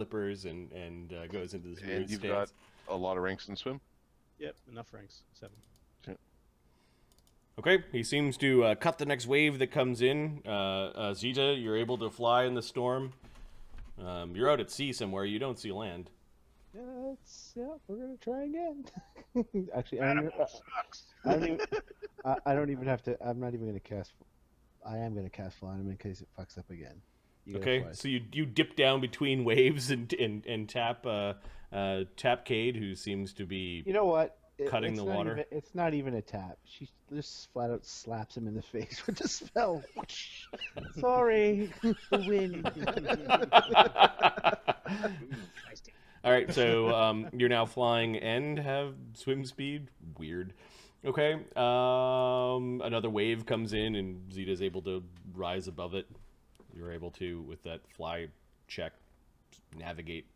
flippers and goes into this weird And you've stance. got a lot of ranks in swim. Yep, enough ranks. 7. Okay, he seems to cut the next wave that comes in. Zeta, you're able to fly in the storm. You're out at sea somewhere. You don't see land. We're gonna try again. Actually, Sucks. I don't even have to. I'm not even gonna cast. I am gonna cast fly on him in case it fucks up again. Okay, so you dip down between waves and tap tap Cade, who seems to be You know what? cutting It's the not water. it's not even a tap. She just flat out slaps him in the face with the spell. Sorry, the wind. All right, so you're now flying and have swim speed. Weird. Okay, another wave comes in and Zeta's able to rise above it. You're able to, with that fly check, navigate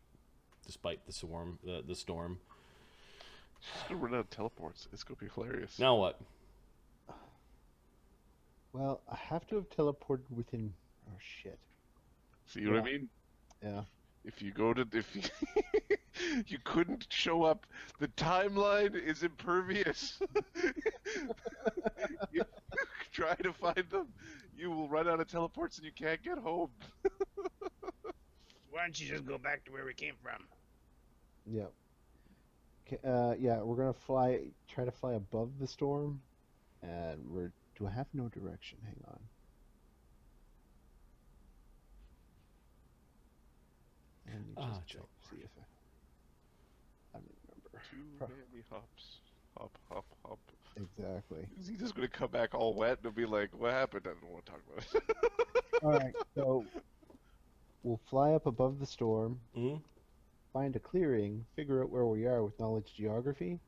despite the storm. Just gonna run out of teleports. It's gonna be hilarious. Now what? Well, I have to have teleported within. Oh shit. See what I mean? Yeah. If you you couldn't show up, the timeline is impervious. You try to find them, you will run out of teleports and you can't get home. Why don't you just go back to where we came from? Yeah. Yeah, we're gonna try to fly above the storm, and do I have no direction? Hang on. Let me just check, see if I don't remember. Too many hops. Hop, hop, hop. Exactly. Is he just gonna come back all wet and be like, what happened? I don't want to talk about it. Alright, so we'll fly up above the storm, find a clearing, figure out where we are with knowledge geography,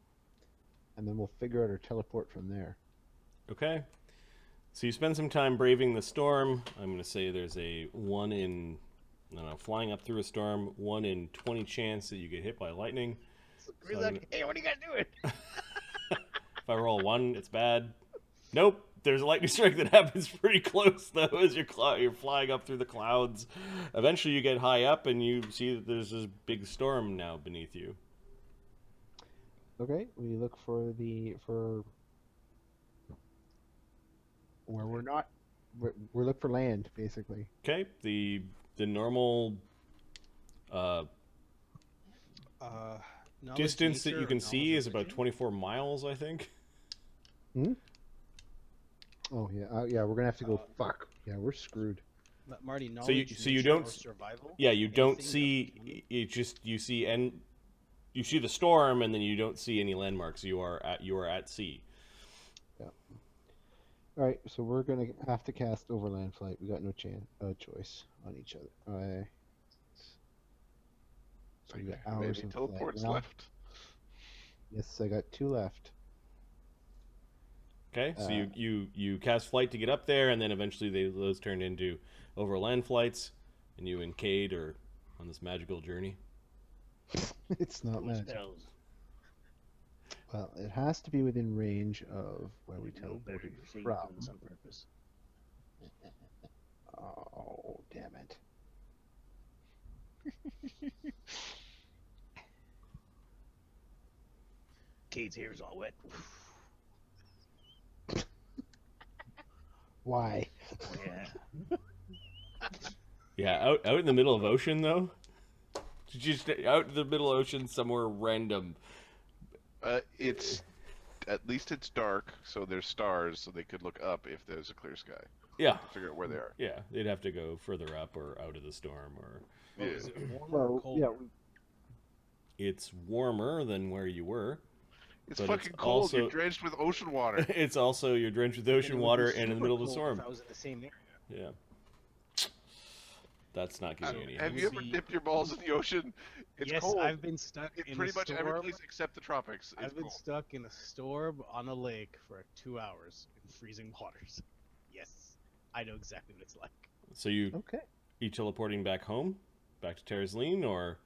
and then we'll figure out our teleport from there. Okay. So you spend some time braving the storm. I'm going to say there's a 1 in, I don't know, flying up through a storm, 1 in 20 chance that you get hit by lightning. Hey, what are you guys doing? If I roll a 1, it's bad. Nope. There's a lightning strike that happens pretty close, though, as you're flying up through the clouds. Eventually you get high up and you see that there's this big storm now beneath you. Okay, we look for where we're not. We look for land, basically. Okay, the normal distance that you can see is about 24 miles, I think. Hmm? Oh yeah, yeah. We're gonna have to go. Fuck. Yeah, we're screwed. But Marty, So you nature, don't or survival. Yeah, you don't Anything see. You see the storm, and then you don't see any landmarks. You are at sea. Yeah. All right, so we're gonna have to cast overland flight. We got no choice on each other. So we got hours of teleports flight now. left. Yes, I got 2 left. Okay, so you cast flight to get up there, and then eventually those turn into overland flights, and you and Cade are on this magical journey. It's not magic. Well, it has to be within range of where we teleported from. On purpose. Oh, damn it. Cade's hair is all wet. Why? Yeah. Yeah, out in the middle of ocean though. Just out in the middle ocean somewhere random. It's at least it's dark, so there's stars, so they could look up if there's a clear sky. Yeah. To figure out where they are. Yeah, they'd have to go further up or out of the storm, or. Yeah. Is it warmer or colder? Yeah. It's warmer than where you were. It's But fucking it's cold. also- You're drenched with ocean water. It's also you're drenched with And it ocean would be water and in the super middle of a cold storm. If I was in the same area. Yeah. That's not giving you any. Have hints. you ever dipped your balls in the ocean? It's Yes, cold. I've been stuck It's in pretty a much every storm. place except the tropics. It's I've been cold. stuck in a storm on a lake for 2 hours in freezing waters. Yes, I know exactly what it's like. So you Okay. teleporting back home, back to Terraslene, or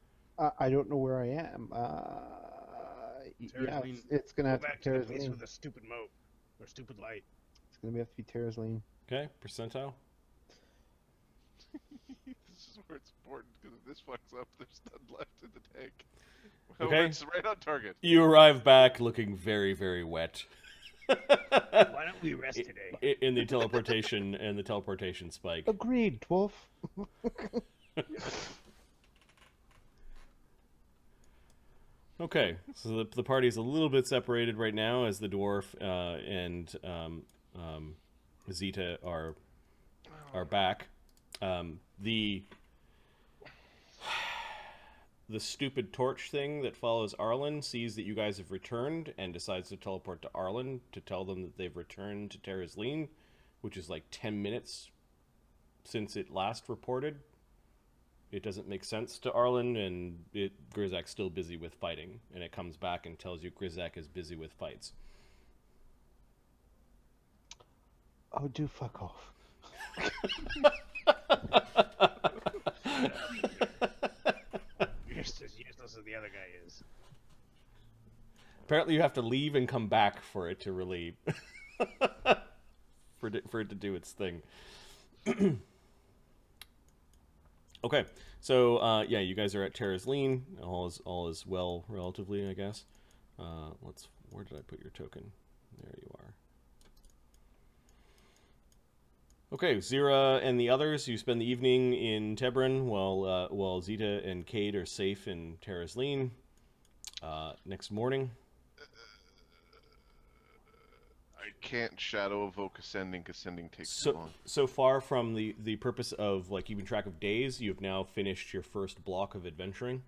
I don't know where I am. Yeah, Terraslene. it's gonna Go have to be back to the place Terraslene. with the stupid moat or stupid light. It's gonna have to be Terraslene. okay, percentile. This is where it's important, because if this fucks up, there's none left in the tank. However, Okay. it's right on target. You arrive back looking very, very wet. Why don't we rest today? In the teleportation spike. Agreed, dwarf. Okay, so the party's a little bit separated right now as the dwarf and Zeta are back. The stupid torch thing that follows Arlen sees that you guys have returned and decides to teleport to Arlen to tell them that they've returned to Terrazleen, which is like 10 minutes since it last reported. It doesn't make sense to Arlen, and Grizak's still busy with fighting, and it comes back and tells you Grizak is busy with fights. Oh, do fuck off. You're just as useless as the other guy is. Apparently you have to leave and come back for it to really... for it to do its thing. Okay, so yeah, you guys are at Terrazleen. All is well, relatively, I guess. Where did I put your token? There you are. Okay, Zyra and the others, you spend the evening in Tebron while Zeta and Cade are safe in Terrazleen. Next morning. I can't shadow evoke ascending, because ascending takes too long. So far from the purpose of like keeping track of days, you've now finished your first block of adventuring.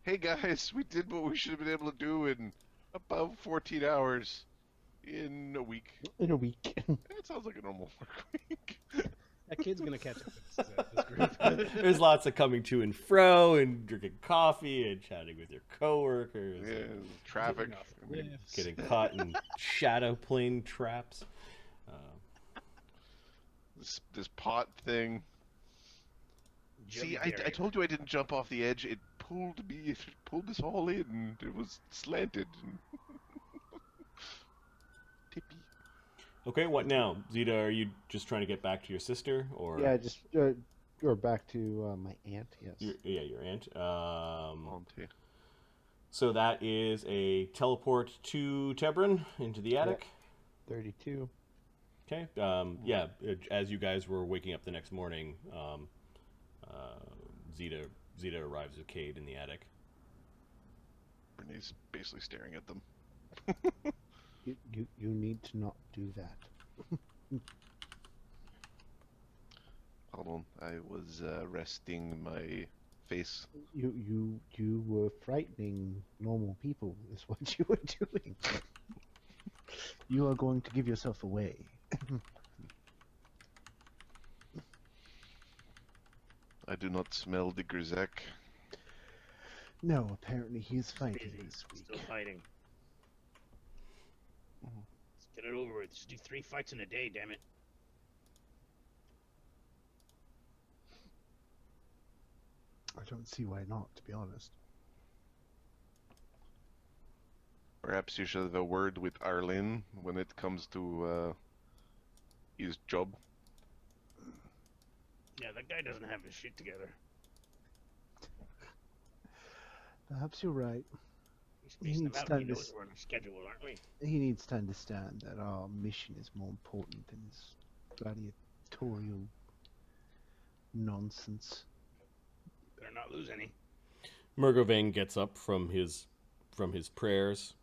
Hey guys, we did what we should have been able to do in about 14 hours in a week. In a week. That sounds like a normal work week. That kid's gonna catch up with this group. There's lots of coming to and fro and drinking coffee and chatting with your coworkers. Yeah, traffic. Getting caught in shadow plane traps. This pot thing. See, I told you I didn't jump off the edge. It pulled us all in. It was slanted. Tippy. Okay, what now? Zeta, are you just trying to get back to your sister, or Yeah, just or back to my aunt. Yes. your aunt? Auntie. So that is a teleport to Tebron into the attic. 32. Okay. Yeah. As you guys were waking up the next morning, Zeta arrives with Cade in the attic. Renee's basically staring at them. You need to not do that. Hold on, I was resting my face. You were frightening normal people. Is what you were doing. You are going to give yourself away. I do not smell the Grizak. No, apparently he is fighting this week. Still fighting. Let's get it over with. Just do 3 fights in a day, damn it. I don't see why not, to be honest. Perhaps you should have a word with Arlen when it comes to his job. Yeah, that guy doesn't have his shit together. Perhaps you're right. He's spacing needs them out. time He to knows we're on a schedule, aren't we? He needs to understand that our mission is more important than his gladiatorial nonsense. Better not lose any. Murgovane gets up from his prayers.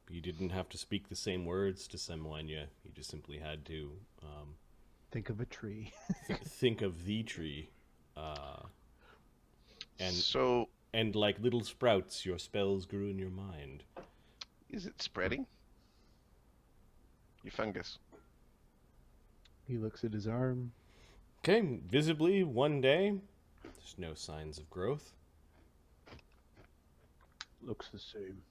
He didn't have to speak the same words to Semwanya. He just simply had to Think of a tree. think of the tree. And like little sprouts, your spells grew in your mind. Is it spreading? Your fungus. He looks at his arm. Okay, visibly, one day, there's no signs of growth. Looks the same.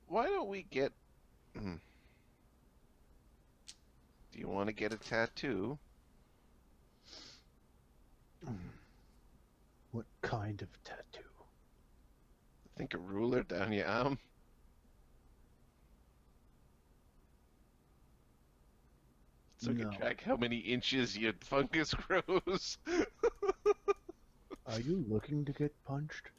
Why don't we get... Do you want to get a tattoo? What kind of tattoo? I think a ruler down your arm. So I can track how many inches your fungus grows. Are you looking to get punched?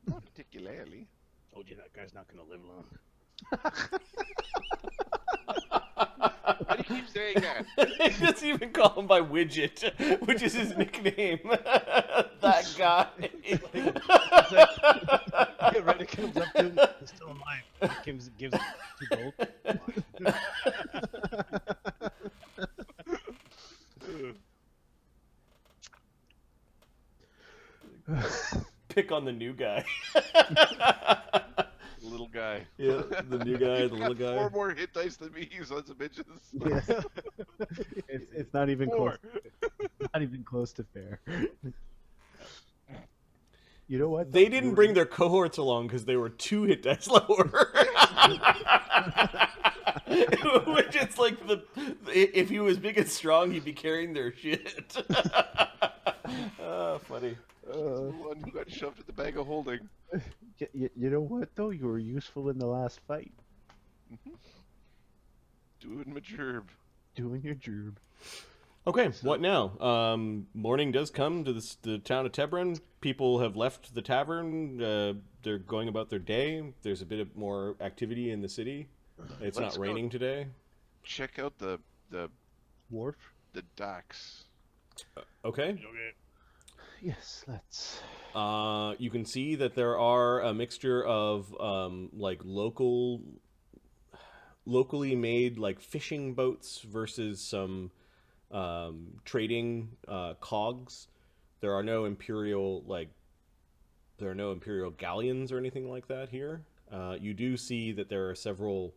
Not particularly. Told you that guy's not gonna live long. Why do you keep saying that? He doesn't even call him by Widget, which is his nickname. That guy. It's like, Reddit comes up to him, he's still alive. Gives him 2 gold. Pick on the new guy. Little guy. Yeah, the new guy, the little Got guy. 4 more hit dice than me, you sons of bitches. Yes. It's not even 4. close. Not even close to fair. You know what? They didn't bring their cohorts along because they were 2 hit dice lower. Which is like if he was big and strong, he'd be carrying their shit. Oh, funny. The one who got shoved at the bag of holding. You know what though? You were useful in the last fight. Doing my gerb. Doing your job. Okay, what now? Morning does come to the town of Tebron. People have left the tavern. They're going about their day. There's a bit of more activity in the city. It's Let's not raining today. Check out the Wharf? the docks. Okay. Yes, let's. You can see that there are a mixture of like locally made like fishing boats versus some trading cogs. There are no imperial galleons or anything like that here. You do see that there are several.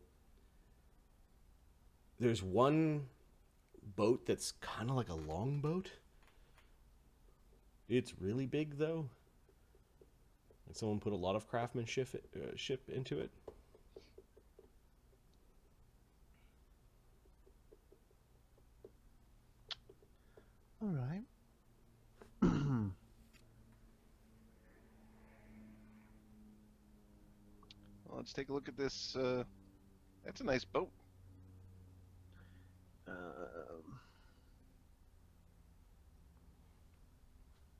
There's one boat that's kind of like a longboat. It's really big though. And someone put a lot of craftsmanship into it. All right. Well, let's take a look at this. That's a nice boat.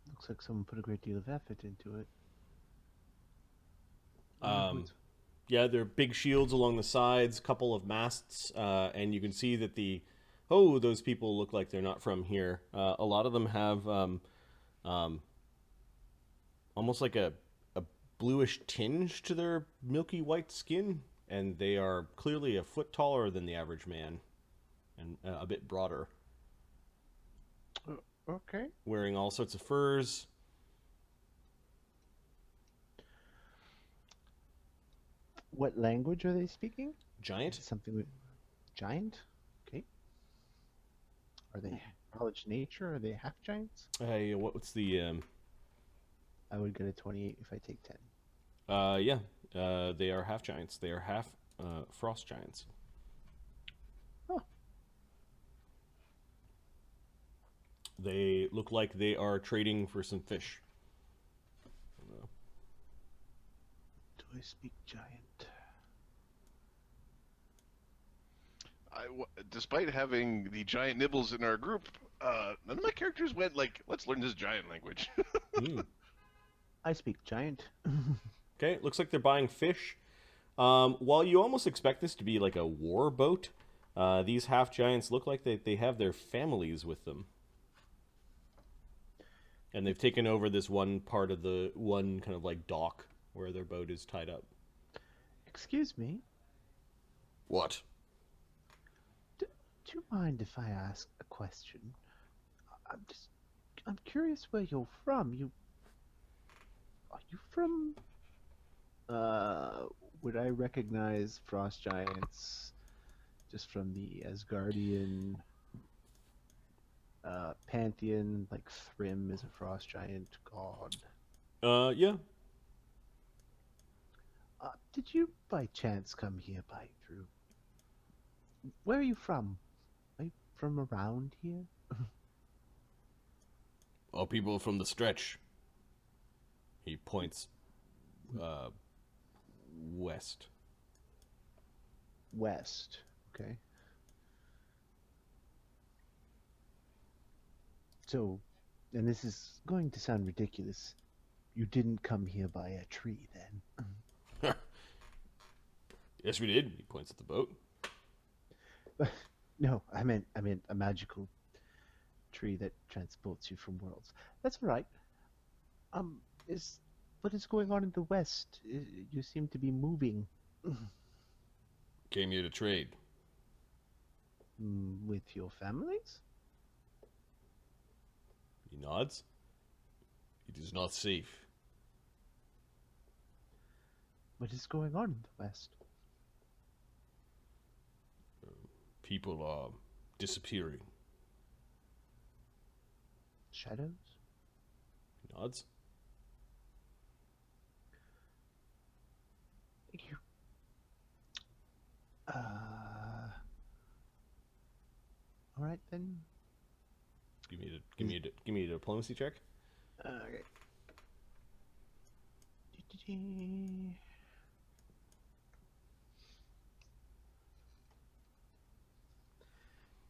Looks like someone put a great deal of effort into it. Yeah, there are big shields along the sides, couple of masts, and you can see that those people look like they're not from here. A lot of them have almost like a bluish tinge to their milky white skin, and they are clearly a foot taller than the average man, and a bit broader. Okay. Wearing all sorts of furs. What language are they speaking? Giant? Something with giant? Okay. Are they knowledge nature? Are they half giants? Hey, what's the I would get a 28 if I take 10. they are half giants. They are half frost giants. Huh. They look like they are trading for some fish. Do I speak giant? Despite having the giant nibbles in our group, none of my characters went like, let's learn this giant language. I speak giant. Okay, looks like they're buying fish. While you almost expect this to be like a war boat, these half giants look like they have their families with them. And they've taken over this one part of the one kind of like dock where their boat is tied up. Excuse me. What? Do you mind if I ask a question? I'm curious where you're from. Are you from? Would I recognize frost giants just from the Asgardian pantheon? Like Thrym is a frost giant god. Yeah. Did you by chance come here through? Where are you from? Are you from around here? All people from the stretch. He points west. West. Okay. So, and this is going to sound ridiculous, you didn't come here by a tree, then? Yes, we did. He points at the boat. No, I meant a magical tree that transports you from worlds. That's all right. What is going on in the west? You seem to be moving. Came here to trade. With your families? He nods. It is not safe. What is going on in the west? People are disappearing. Shadows? He nods. You. All right then. Give me a diplomacy check. Okay.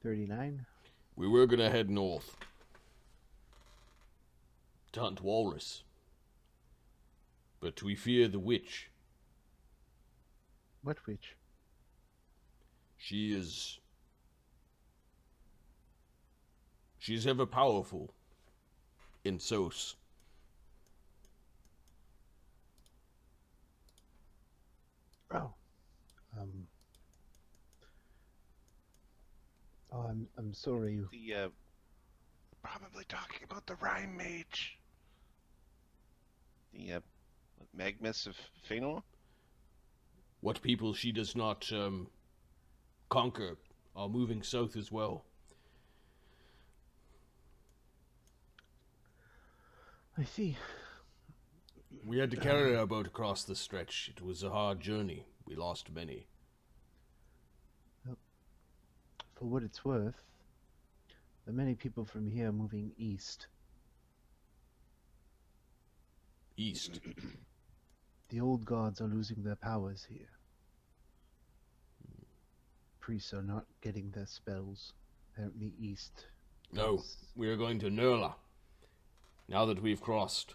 39. We were gonna head north to hunt walrus, but we fear the witch. What witch? She's ever powerful in Sos. Oh. I'm sorry. The probably talking about the Rhyme Mage. The Magnus of Fëanor. What people she does not conquer are moving south as well. I see. We had to carry our boat across the stretch. It was a hard journey. We lost many. For what it's worth, there are many people from here moving east. East. The old gods are losing their powers here. Priests are not getting their spells. Apparently east. No, we are going to Nurla. Now that we've crossed,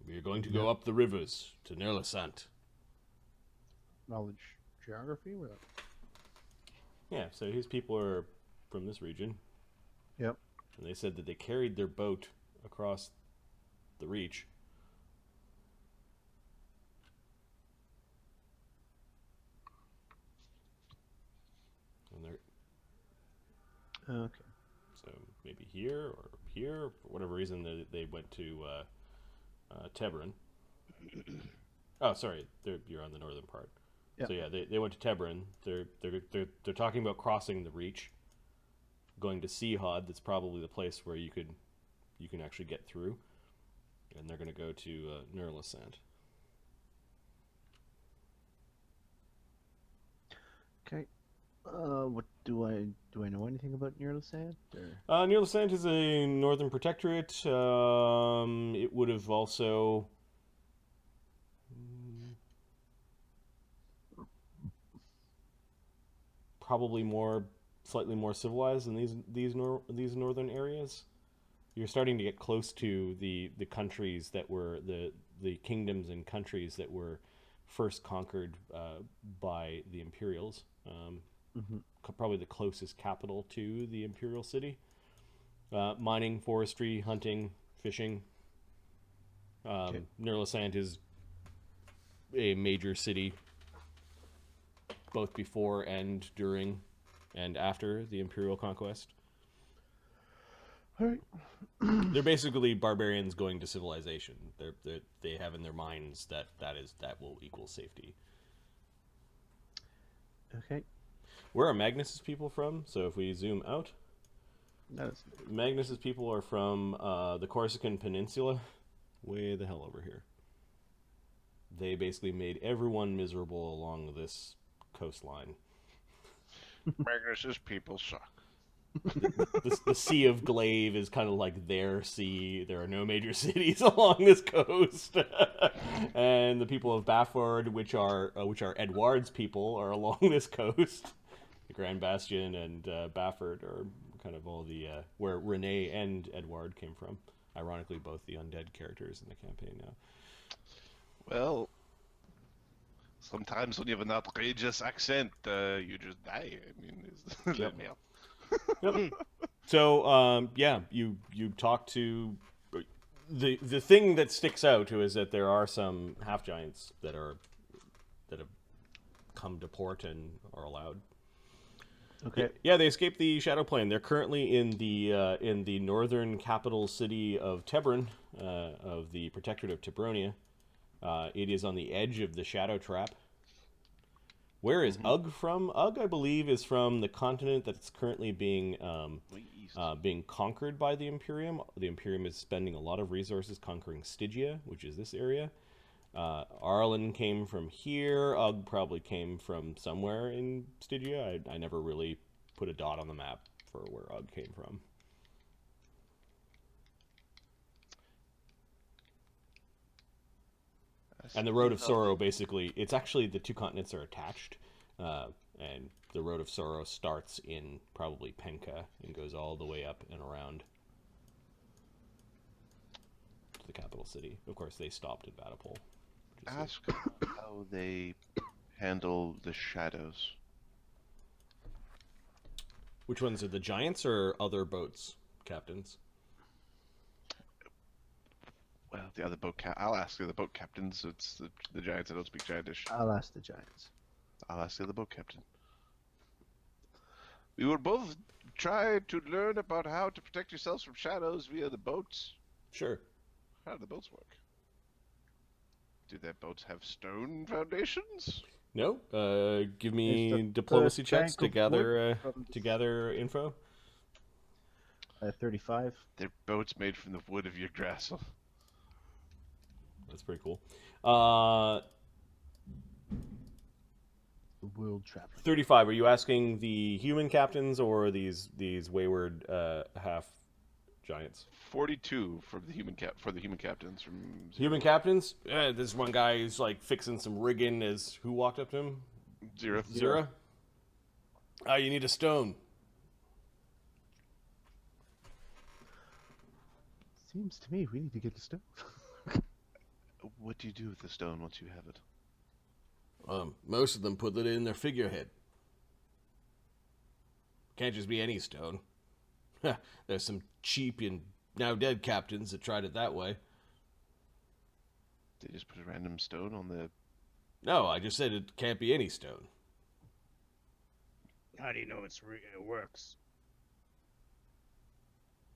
we are going to go up the rivers to Nurlasant. Knowledge geography? What? Yeah, so his people are from this region. Yep. And they said that they carried their boat across the reach. And they're Okay. so maybe here or here, for whatever reason they went to Tebron. Oh, sorry, you're on the northern part. Yep. So yeah, they went to Tebron. They're talking about crossing the reach, going to Seahod. That's probably the place where you can actually get through, and they're going to go to Nurlasant. Okay. What do I know anything about Nurlasant? Nurlasant is a northern protectorate. It would have also probably slightly more civilized than these northern areas. You're starting to get close to the countries that were the kingdoms and countries that were first conquered by the Imperials. Probably the closest capital to the Imperial city. Mining, forestry, hunting, fishing. Okay. Nurlasant is a major city, both before and during and after the Imperial conquest. All right. They're basically barbarians going to civilization. They have in their minds that will equal safety. Okay. Where are Magnus's people from? So if we zoom out, Magnus's people are from the Corsican Peninsula, way the hell over here. They basically made everyone miserable along this coastline. Magnus's people suck. The Sea of Glaive is kind of like their sea. There are no major cities along this coast, and the people of Bafford, which are Edward's people, are along this coast. The Grand Bastion and Bafford are kind of all the where Renee and Edward came from. Ironically, both the undead characters in the campaign now. Well, sometimes when you have an outrageous accent, you just die. I mean, let me out. Yep. So, yeah, you talk to the thing that sticks out is that there are some half giants that have come to port and are allowed. Okay. Yeah, they escaped the Shadow Plane. They're currently in the northern capital city of Tebron, of the Protectorate of Tebronia. It is on the edge of the Shadow Trap. Where is Ugg from? Ugg, I believe, is from the continent that's currently being conquered by the Imperium. The Imperium is spending a lot of resources conquering Stygia, which is this area. Arlen came from here. Ugg probably came from somewhere in Stygia. I never really put a dot on the map for where Ugg came from. And the Road of Sorrow, basically, it's actually the two continents are attached. And the Road of Sorrow starts in probably Penka and goes all the way up and around to the capital city. Of course, they stopped at Vatapole. Ask how they handle the shadows. Which ones are the giants or other boats, captains? Well, the other boat I'll ask the other boat captains. It's the giants that don't speak giantish. I'll ask the giants. I'll ask the other boat captain. We will both try to learn about how to protect yourselves from shadows via the boats. Sure. How do the boats work? Do their boats have stone foundations? No. Give me There's diplomacy the checks bank to of wood gather from to gather info. 35. They're boats made from the wood of Yggdrasil. That's pretty cool. The world traveler. 35. Are you asking the human captains or these wayward half giants? 42 for the human captains from Zyra. Human captains? This one guy who's like fixing some rigging. Is who walked up to him? Zyra. Zyra. You need a stone. Seems to me we need to get the stone. What do you do with the stone once you have it? Most of them put it in their figurehead. Can't just be any stone. There's some cheap and now dead captains that tried it that way. They just put a random stone on the... No, I just said it can't be any stone. How do you know it works?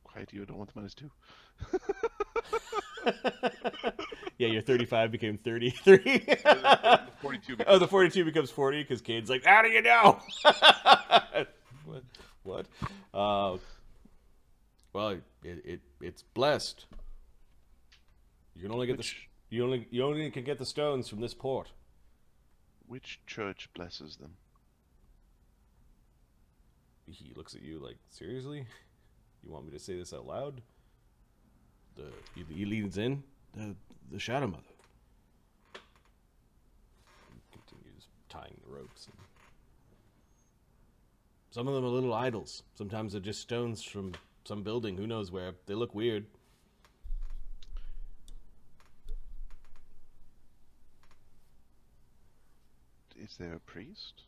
Quiet, you don't want the -2. Yeah, your 35 became 33. The 42 Oh, the 42 becomes 40 because Cade's like, how do you know? What? Well, it's blessed. You can only get you only can get the stones from this port. Which church blesses them? He looks at you like, seriously? You want me to say this out loud? He leans in. The Shadow Mother. He continues tying the ropes. Some of them are little idols. Sometimes they're just stones from some building. Who knows where? They look weird. Is there a priest?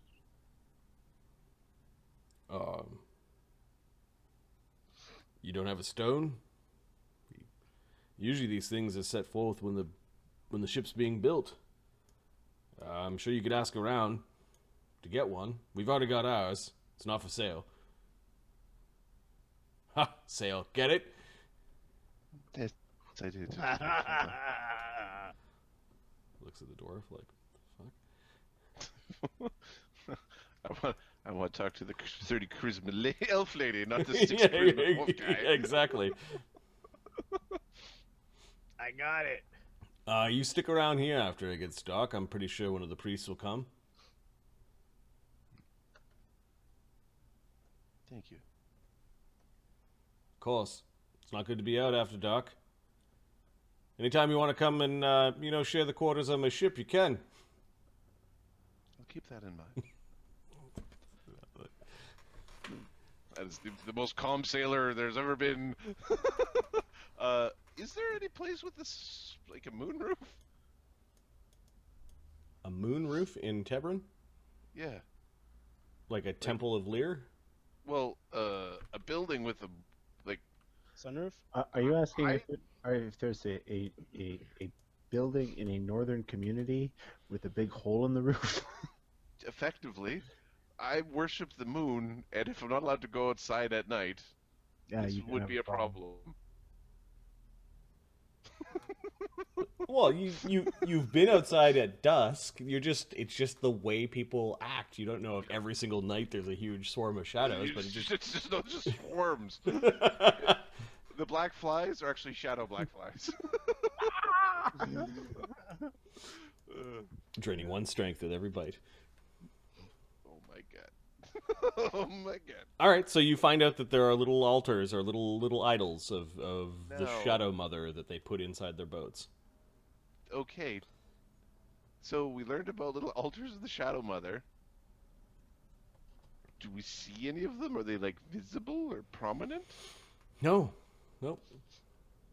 You don't have a stone? Usually these things are set forth when the ship's being built. I'm sure you could ask around to get one. We've already got ours. It's not for sale. Ha! Sale. Get it? Yes, I did. Looks at the dwarf like, what the fuck? I want to talk to the 30 charisma elf lady, not the 6 charisma wolf guy. Exactly. I got it. You stick around here after it gets dark. I'm pretty sure one of the priests will come. Thank you. Of course. It's not good to be out after dark. Anytime you want to come and, share the quarters on my ship, you can. I'll keep that in mind. That is the most calm sailor there's ever been. Is there any place with this, like a moon roof? A moon roof in Tebron? Yeah. Like a Temple of Lyr? Well, a building with a, like... Sunroof? Are you asking if there's a building in a northern community with a big hole in the roof? Effectively, I worship the moon, and if I'm not allowed to go outside at night, Yeah, this you can would have be a a problem. problem. Well, you've been outside at dusk. It's just the way people act. You don't know if every single night there's a huge swarm of shadows, but It's just swarms. The black flies are actually shadow black flies. Draining one strength with every bite. Oh my god. Oh my god. All right, so you find out that there are little altars or little idols of the No. Shadow Mother that they put inside their boats. Okay. So we learned about little altars of the Shadow Mother. Do we see any of them? Are they like visible or prominent? No, nope.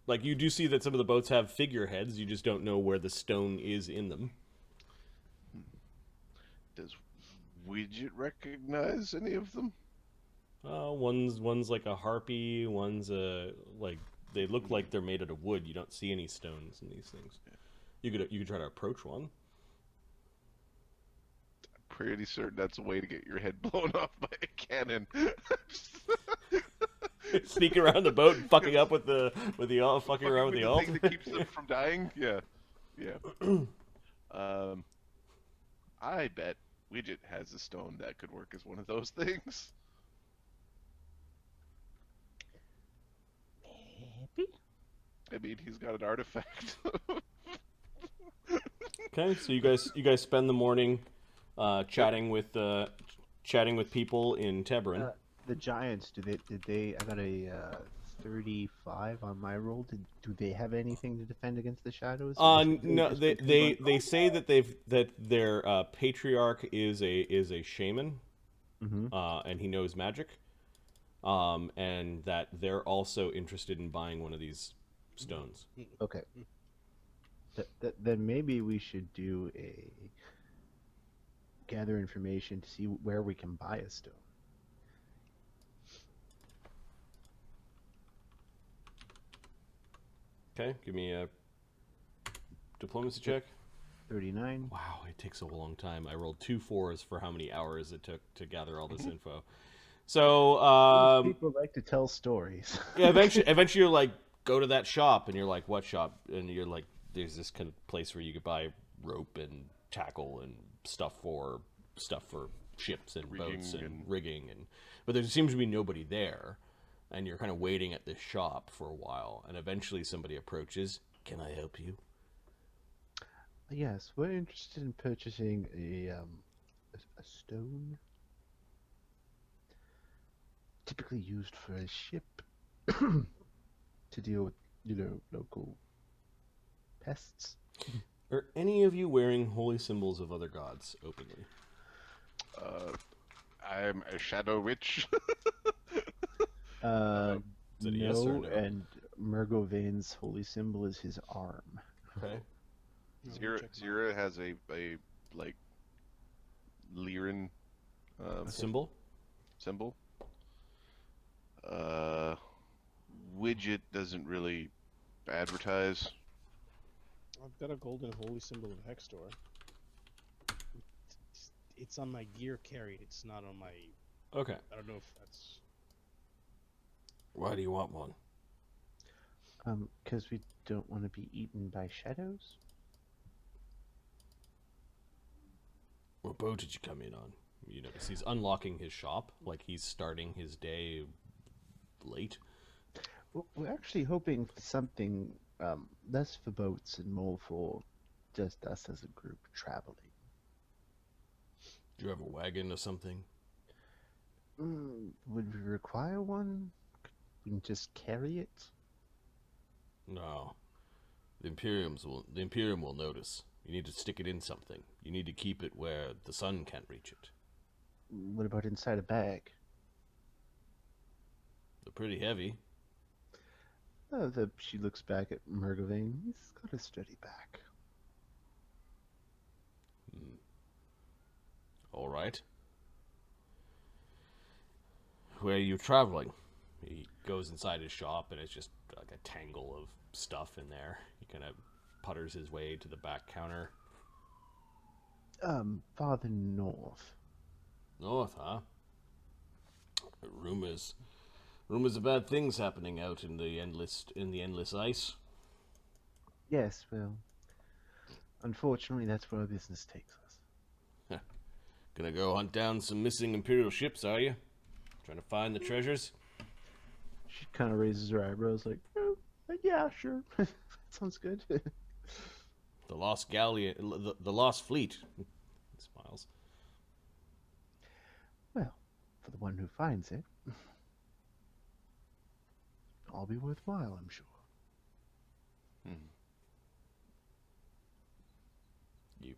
Like you do see that some of the boats have figureheads. You just don't know where the stone is in them. Does Widget recognize any of them? One's like a harpy. One's like they look like they're made out of wood. You don't see any stones in these things. You could try to approach one. Pretty certain that's a way to get your head blown off by a cannon. Sneak around the boat, and fucking up with the fucking around with the alt. thing that keeps them from dying. Yeah, yeah. I bet Widget has a stone that could work as one of those things. Maybe. I mean, he's got an artifact. Okay, so you guys spend the morning chatting with people in Tebron. The Giants, did they? I got a 35 on my roll. Do they have anything to defend against the shadows? No, they say that their patriarch is a shaman, and he knows magic, and that they're also interested in buying one of these stones. Okay. Then maybe we should do gather information to see where we can buy a stone. Okay, give me a diplomacy check. 39. Wow, it takes a long time. I rolled 2 4s for how many hours it took to gather all this info. So, people like to tell stories. yeah, eventually you're like, go to that shop, and you're like, what shop? And you're like, there's this kind of place where you could buy rope and tackle and stuff for ships and boats and rigging, but there seems to be nobody there, and you're kind of waiting at this shop for a while, and eventually somebody approaches. Can I help you? Yes, we're interested in purchasing a stone, typically used for a ship to deal with, local pests. Are any of you wearing holy symbols of other gods openly? I'm a shadow witch. Is it a yes or no? And Mergovain's holy symbol is his arm. Okay. Zyra has a like Lyran Symbol? Widget doesn't really advertise. I've got a golden holy symbol of Hextor. It's on my gear carried. It's not on my. Okay. I don't know if that's. Why do you want one? Because we don't want to be eaten by shadows. What boat did you come in on? You notice he's unlocking his shop, like he's starting his day late. We're actually hoping for something less for boats and more for just us as a group traveling. Do you have a wagon or something? Would we require one? We can just carry it? No. The Imperium will notice. You need to stick it in something. You need to keep it where the sun can't reach it. What about inside a bag? They're pretty heavy. She looks back at Murgavane. He's got a steady back. All right. Where are you traveling? He goes inside his shop, and it's just like a tangle of stuff in there. He kind of putters his way to the back counter. Farther north. North, huh? Rumors of bad things happening out in the endless ice. Yes, well, unfortunately, that's where our business takes us. Gonna go hunt down some missing Imperial ships, are you? Trying to find the treasures? She kind of raises her eyebrows, like, oh, yeah, sure. That sounds good. The lost galleon, the lost fleet. He smiles. Well, for the one who finds it, all be worthwhile, I'm sure.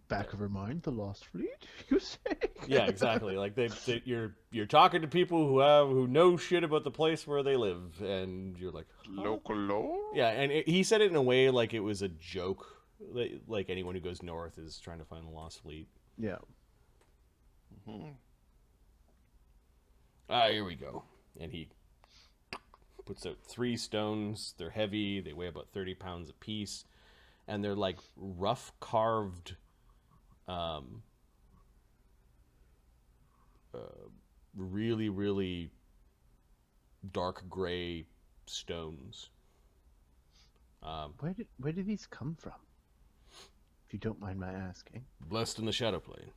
Back of her mind, the lost fleet, you say? Yeah, exactly. Like you're talking to people who know shit about the place where they live, and you're like, huh? Local lore? Yeah, and he said it in a way like it was a joke. Like anyone who goes north is trying to find the lost fleet. Yeah. Here we go. And he puts out 3 stones. They're heavy. They weigh about 30 pounds apiece, and they're like rough carved. Really, really dark gray stones. Where did these come from? If you don't mind my asking. Blessed in the Shadow Plane.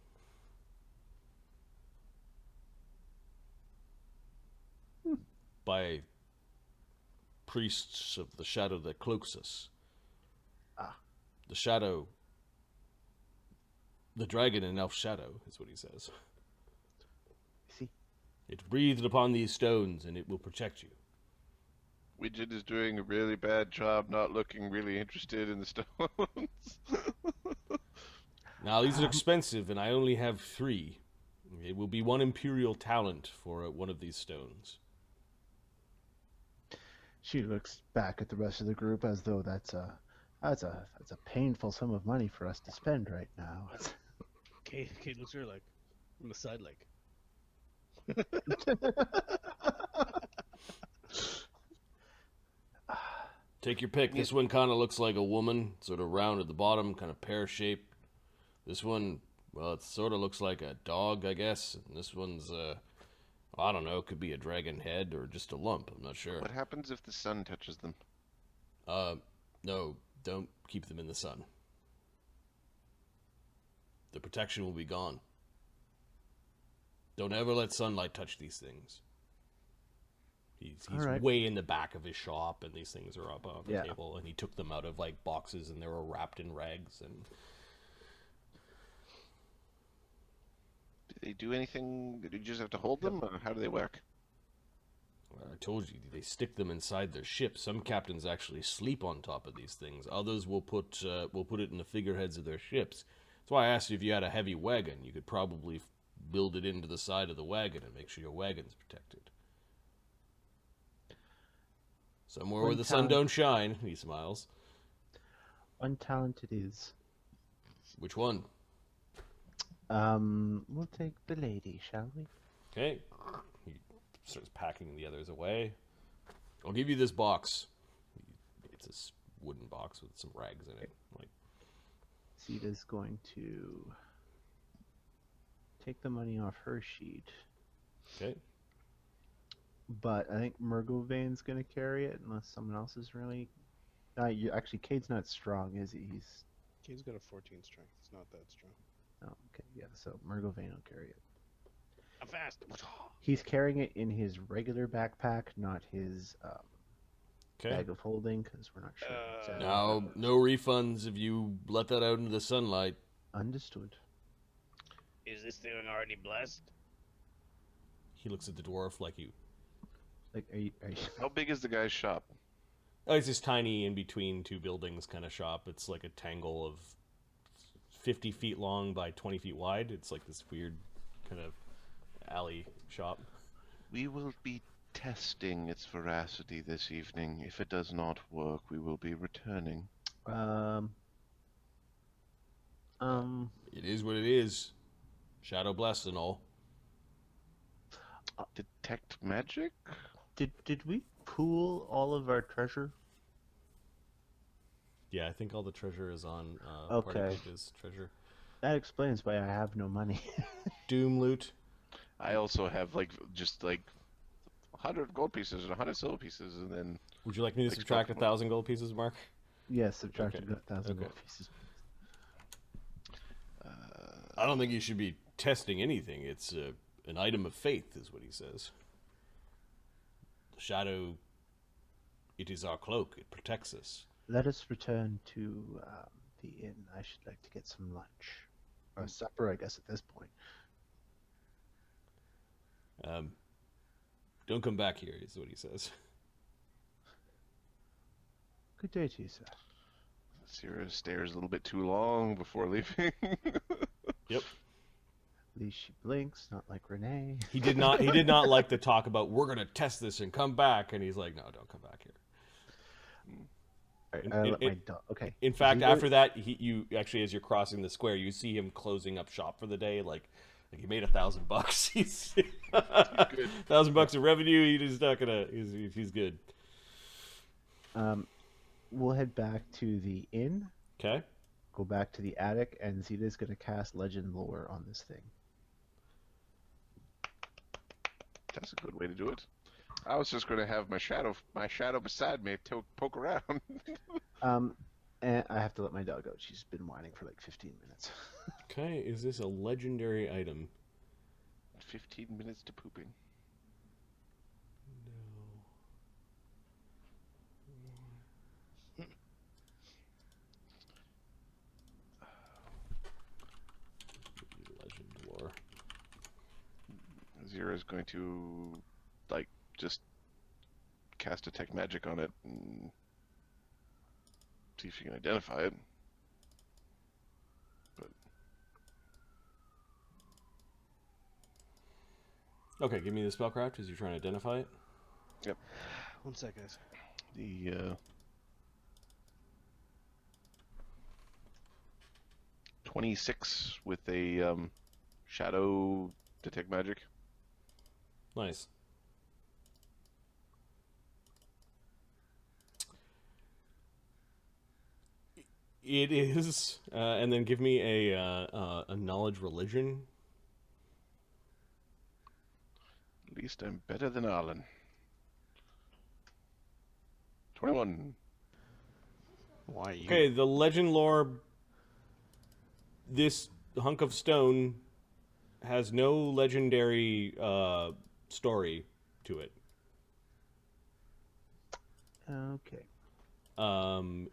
By priests of the shadow that cloaks us. The shadow. The dragon in Elf Shadow is what he says. See? It's breathed upon these stones, and it will protect you. Widget is doing a really bad job not looking really interested in the stones. Now, these are expensive, and I only have 3. It will be 1 Imperial talent for one of these stones. She looks back at the rest of the group as though that's a painful sum of money for us to spend right now. Kate looks at her like from the side, like. Take your pick. This one kind of looks like a woman, sort of round at the bottom, kind of pear-shaped. This one, well, it sort of looks like a dog, I guess. And this one's, I don't know, could be a dragon head or just a lump. I'm not sure. What happens if the sun touches them? No, don't keep them in the sun. The protection will be gone. Don't ever let sunlight touch these things. He's right. way in the back of his shop, and these things are up on the Yeah. table, and he took them out of like boxes, and they were wrapped in rags. And Do they do anything? Do you just have to hold them, or how do they work? well, I told you, they stick them inside their ship. Some captains actually sleep on top of these things. Others will put it in the figureheads of their ships. That's why I asked you if you had a heavy wagon. You could probably build it into the side of the wagon and make sure your wagon's protected. Somewhere where the sun don't shine, he smiles. One talent it is. Which one? We'll take the lady, shall we? Okay. He starts packing the others away. I'll give you this box. It's a wooden box with some rags in it. Like, Sita's going to take the money off her sheet. okay. But I think Murgavane's going to carry it unless someone else is really... actually, Cade's not strong, is he? Kate's got a 14 strength. It's not that strong. Oh, okay, yeah, so Murgavane will carry it. I'm fast. He's carrying it in his regular backpack, not his Okay. bag of holding, because we're not sure. exactly. Now, no refunds if you let that out into the sunlight. Understood. Is this thing already blessed? He looks at the dwarf like you. Like, are you... How big is the guy's shop? Oh, it's this tiny in between 2 buildings kind of shop. It's like a tangle of 50 feet long by 20 feet wide. It's like this weird kind of alley shop. We will be testing its veracity this evening. If it does not work, we will be returning. It is what it is. Shadow blessed and all. Detect magic? Did we pool all of our treasure? Yeah, I think all the treasure is on Okay. Party Pooka's treasure. That explains why I have no money. Doom loot. I also have just 100 gold pieces and 100 silver pieces, and then. Would you like me to Like subtract stock- 1,000 gold pieces, Mark? Yes, subtracted Okay. 1,000 Okay. gold pieces. I don't think you should be testing anything. It's an item of faith, is what he says. The shadow, it is our cloak. It protects us. Let us return to the inn. I should like to get some lunch. Or supper, I guess, at this point. Don't come back here, is what he says. Good day to you, sir. Zyra stares a little bit too long before leaving. Yep. At least she blinks, not like Renee. He did not. He did not like to talk about. We're gonna test this and come back. And he's like, no, don't come back here. Alright, I let my dog. Okay. In fact, Zyra- after that, you actually, as you're crossing the square, you see him closing up shop for the day. Like he made $1,000. He's Good. $1,000 of revenue. He's not gonna. He's good. We'll head back to the inn. Okay. Go back to the attic, and Zita's gonna cast Legend Lore on this thing. That's a good way to do it. I was just going to have my shadow beside me poke around. And I have to let my dog out. She's been whining for like 15 minutes. Okay. Is this a legendary item? 15 minutes to pooping. Legend lore. Zyra is going to just cast detect magic on it and see if she can identify it. But Okay, give me the spellcraft as you're trying to identify it. yep, 1 sec, guys. the 26 with a shadow detect magic. Nice. It is, and then give me a knowledge religion. At least I'm better than Arlen. 21. Why you? Okay, the legend lore. This hunk of stone has no legendary story to it. Okay.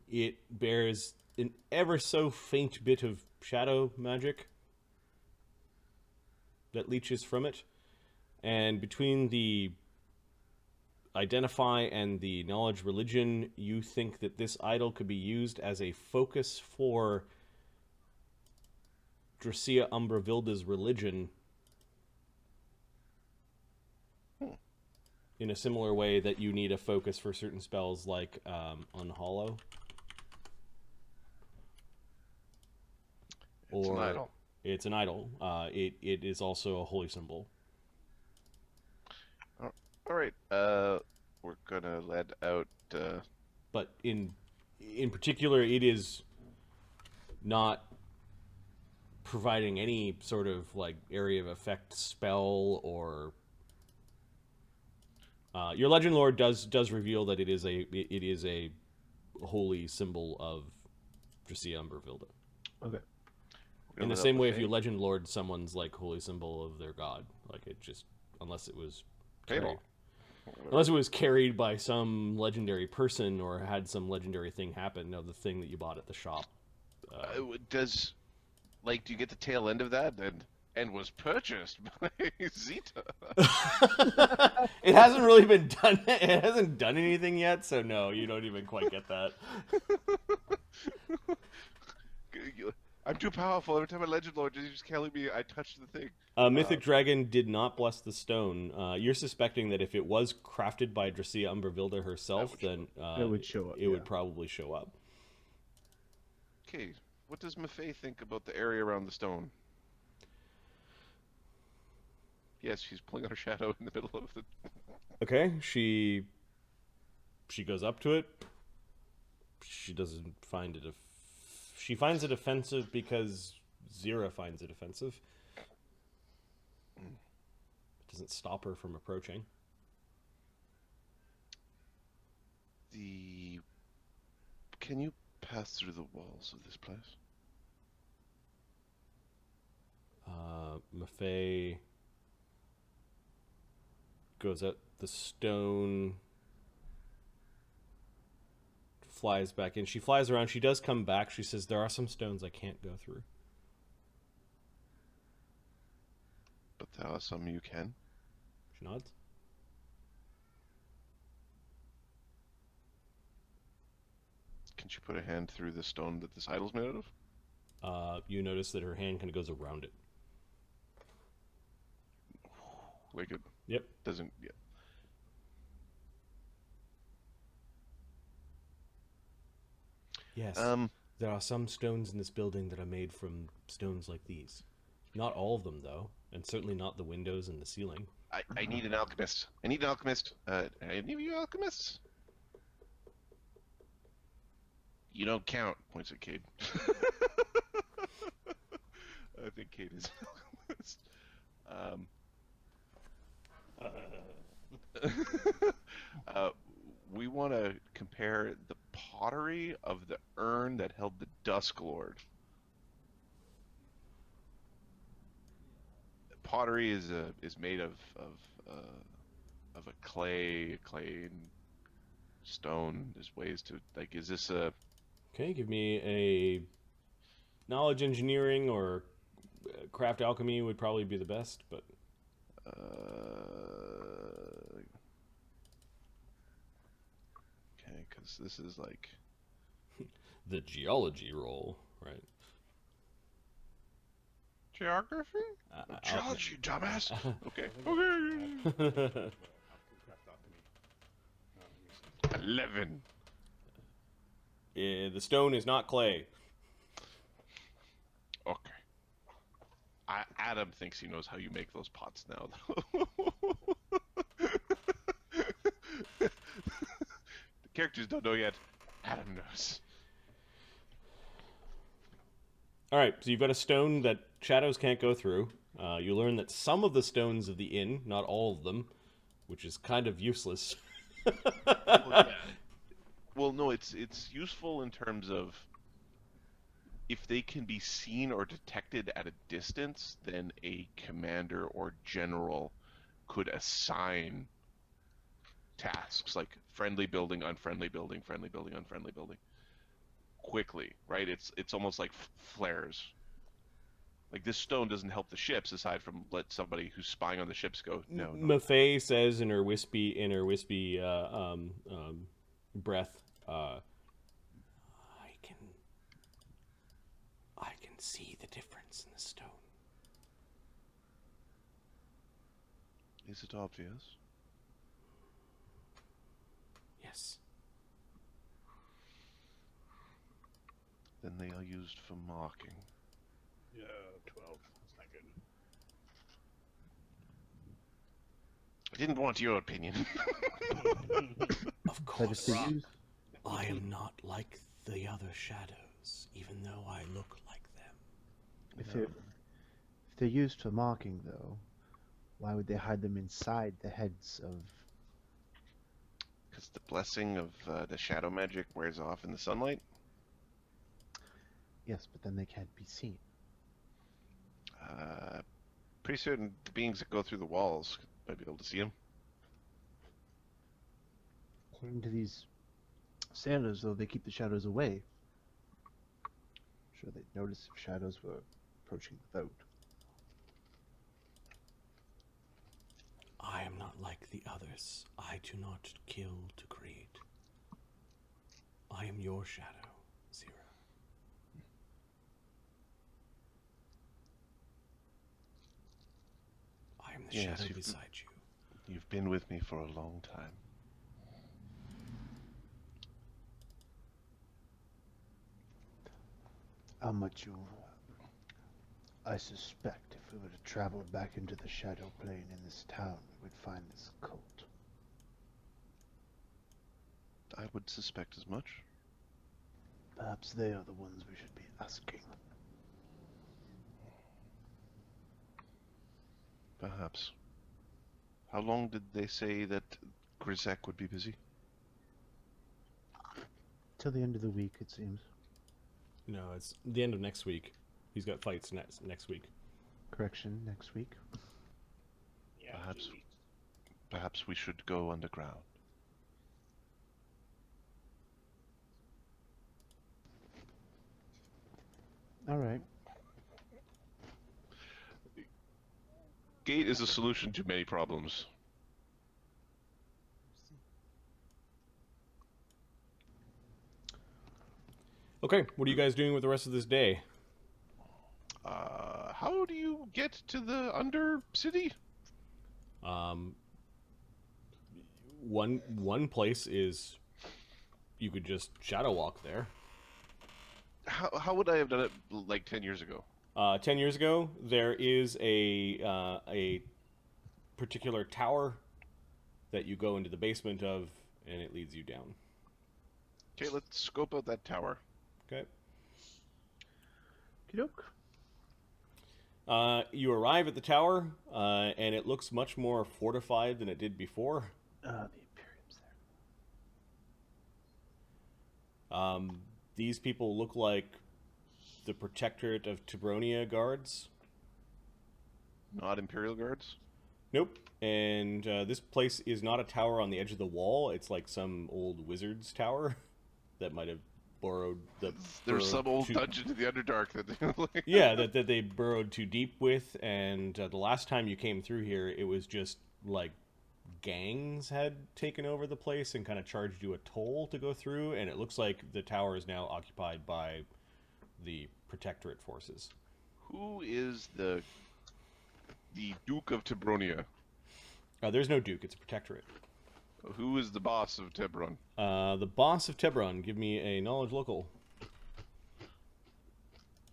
It bears an ever so faint bit of shadow magic that leeches from it. And between the identify and the knowledge religion, you think that this idol could be used as a focus for Dracia Umbravilda's religion in a similar way that you need a focus for certain spells like Unhollow. It's an idol. It's an idol. It is also a holy symbol. All right. We're gonna let out. But in particular, it is not providing any sort of like area of effect spell or. Your legend lore does reveal that it is a holy symbol of Dracia Umbravilda. Okay. In the same way, if you legend lord someone's like holy symbol of their god, like it just unless it was Fable. unless it was carried by some legendary person or had some legendary thing happen. No, the thing that you bought at the shop. Do you get the tail end of that and was purchased by Zita? It hasn't really been done. It hasn't done anything yet, so no, you don't even quite get that. I'm too powerful. Every time a legend lord just killing me, I touch the thing. Mythic Dragon did not bless the stone. You're suspecting that if it was crafted by Dracia Umbravilda herself, then it would show up. it would probably show up. Okay, what does Maffei think about the area around the stone? Yes, she's pulling out her shadow in the middle of the... Okay, she goes up to it. She doesn't find it. She finds it offensive because Zyra finds it offensive. It doesn't stop her from approaching. Can you pass through the walls of this place? Maffei goes up the stone, flies back in. She flies around. She does come back. She says, there are some stones I can't go through. But there are some you can. She nods. Can she put a hand through the stone that this idol's made out of? You notice that her hand kind of goes around it. Like it Yep. doesn't... Yeah. Yes. There are some stones in this building that are made from stones like these. Not all of them, though, and certainly not the windows and the ceiling. I need an alchemist. I need an alchemist. Any of you alchemists? You don't count, points at Cade. I think Cade is an alchemist. We want to compare the pottery of the urn that held the Dusk Lord. Pottery is made of a clay and stone. There's ways to, like, is this a... Okay, give me a knowledge engineering or craft alchemy would probably be the best, but... Okay, because this is like... the geology roll, right? Geography? Geology, dumbass! Okay. Okay. 11. The stone is not clay. Okay. Adam thinks he knows how you make those pots now, though. The characters don't know yet. Adam knows. All right, so you've got a stone that shadows can't go through. You learn that some of the stones of the inn, not all of them, which is kind of useless. Well, no, it's useful in terms of if they can be seen or detected at a distance, then a commander or general could assign tasks like friendly building, unfriendly building, friendly building, unfriendly building quickly, right? It's almost like flares. Like, this stone doesn't help the ships aside from let somebody who's spying on the ships go, no. Maffei says in her wispy breath, I can see the difference in the stone. Is it obvious? Yes. Then they are used for marking. Yeah, 12. That's not good. I didn't want your opinion. Of course. I am not like the other shadows, even though I look like them. If they're used for marking, though, why would they hide them inside the heads of... Because the blessing of the shadow magic wears off in the sunlight. Yes, but then they can't be seen. Pretty certain the beings that go through the walls might be able to see them. According to these sailors, though, they keep the shadows away. I'm sure they'd notice if shadows were approaching the boat. I am not like the others. I do not kill to create. I am your shadow, Zyra. the Yes, shadow you've- beside you. You've been with me for a long time. How much you... I suspect if we were to travel back into the shadow plane in this town, we would find this cult. I would suspect as much. Perhaps they are the ones we should be asking. Perhaps. How long did they say that Grizek would be busy? Till the end of the week, it seems. No, it's the end of next week. He's got fights next week. Correction, next week. Yeah, Perhaps. 2 weeks. Perhaps we should go underground. All right. Gate is a solution to many problems. Okay, what are you guys doing with the rest of this day? How do you get to the Undercity? One place is you could just shadow walk there. How would I have done it like 10 years ago? 10 years ago, there is a particular tower that you go into the basement of, and it leads you down. Okay, let's scope out that tower. Okay. Okey-doke. You arrive at the tower, and it looks much more fortified than it did before. The Imperium's there. These people look like the Protectorate of Tebronia guards. Not Imperial guards? Nope. And this place is not a tower on the edge of the wall. It's like some old wizard's tower that might have borrowed the... There's some old too- dungeon to the Underdark that like... Yeah, that they burrowed too deep with, and the last time you came through here, it was just like gangs had taken over the place and kind of charged you a toll to go through, and it looks like the tower is now occupied by the Protectorate forces. Who is the Duke of Tebronia? There's no Duke, it's a Protectorate. Who is the boss of Tebron? The boss of Tebron, give me a knowledge local.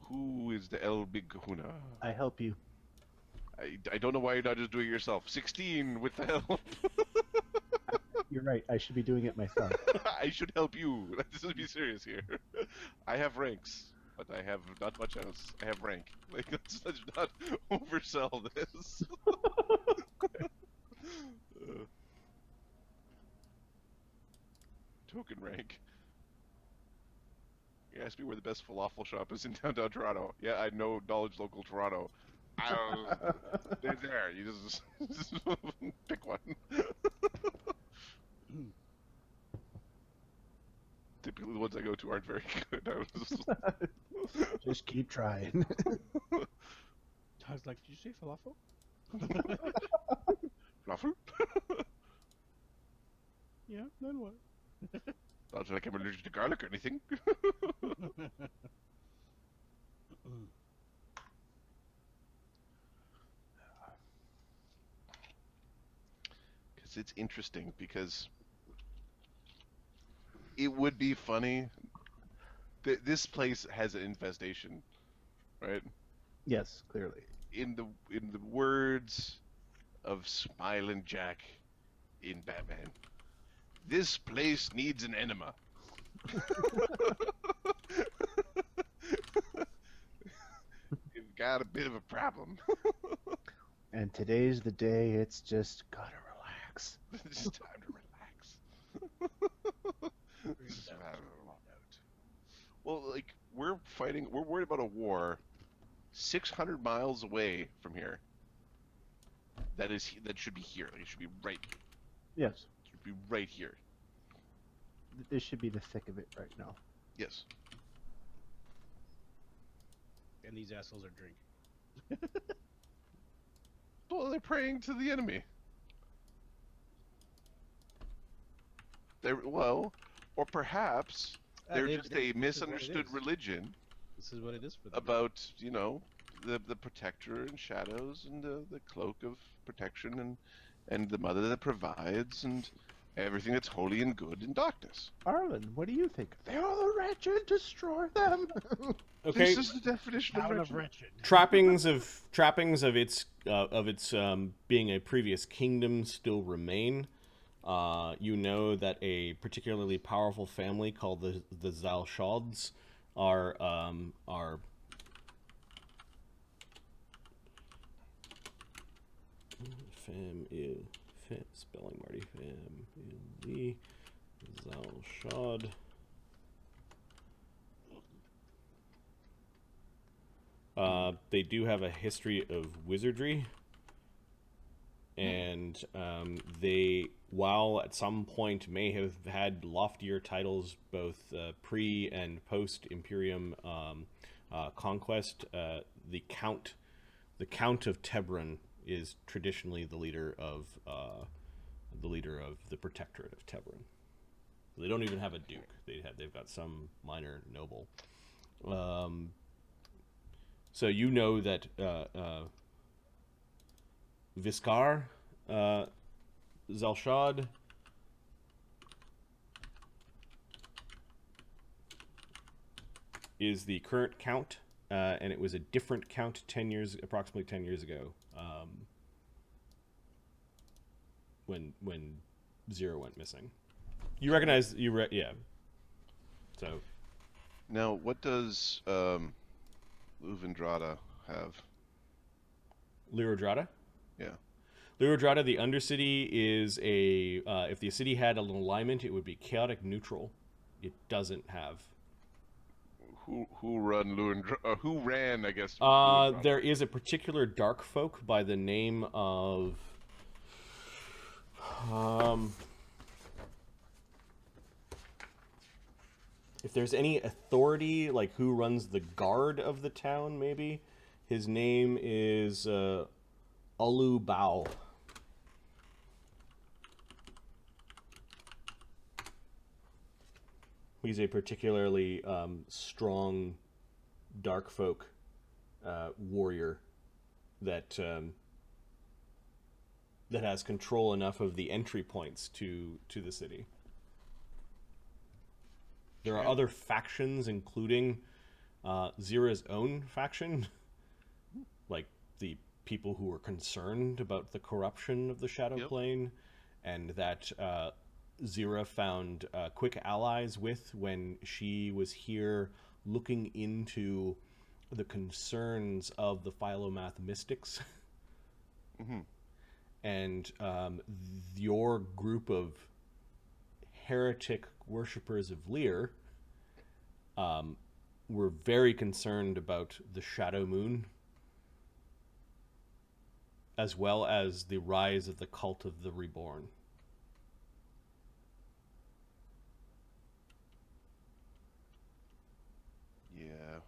Who is the El Big Kahuna? I help you. I don't know why you're not just doing it yourself. 16 with the help. You're right. I should be doing it myself. I should help you. Let's be serious here. I have ranks, but I have not much else. I have rank. Like, let's not oversell this. Token rank. You asked me where the best falafel shop is in downtown Toronto. Yeah, I know knowledge local Toronto. They're there. You just pick one. Typically, the ones I go to aren't very good. Just keep trying. I was like, did you say falafel? Falafel? Yeah, then what? Not like I'm allergic to garlic or anything. Because it's interesting, because it would be funny. This place has an infestation, right? Yes, clearly. In the words of Smiling Jack in Batman, this place needs an enema. You've got a bit of a problem. And today's the day. It's just gotta relax. It's just time to relax. Just have a long out. Well, like, we're worried about a war 600 miles away from here. That should be here. Like, it should be right. Yes. It should be right here. This should be the thick of it right now. Yes. And these assholes are drinking. Well, they're praying to the enemy. Or perhaps they're Dave, just Dave, a this is what it misunderstood is. religion This is what it is for them. about, the protector in shadows and the cloak of protection and the mother that provides and everything that's holy and good in darkness. Arlen, what do you think? They are the wretched. Destroy them. Okay. This is the definition of Town wretched. of wretched. Trappings of its being a previous kingdom still remain. You know that a particularly powerful family called the Zalshods are spelling Marty family Zalshod. They do have a history of wizardry, and they, while at some point may have had loftier titles both pre and post Imperium conquest, the Count of Tebron is traditionally the leader of the Protectorate of Tebron. They don't even have a duke. They've got some minor noble. So you know that Viskar Zalshad is the current count, and it was a different count approximately 10 years ago, when Zyra went missing. You recognize yeah. So Now, what does Lyrudrada have? Lyrudrada? Yeah. Lyrudrada, the Undercity, is a if the city had an alignment, it would be chaotic neutral. It doesn't have. Who ran, I guess. There is a particular dark folk by the name of if there's any authority, like who runs the guard of the town, maybe his name is Ulu Bao. He's a particularly strong dark folk warrior that that has control enough of the entry points to the city. There are other factions, including Zyra's own faction, like the people who were concerned about the corruption of the Shadow Plane, and that Zyra found quick allies with when she was here looking into the concerns of the Philomath mystics. Mm-hmm. And your group of heretic worshippers of Lyr were very concerned about the Shadow Moon, as well as the rise of the cult of the Reborn. Yeah.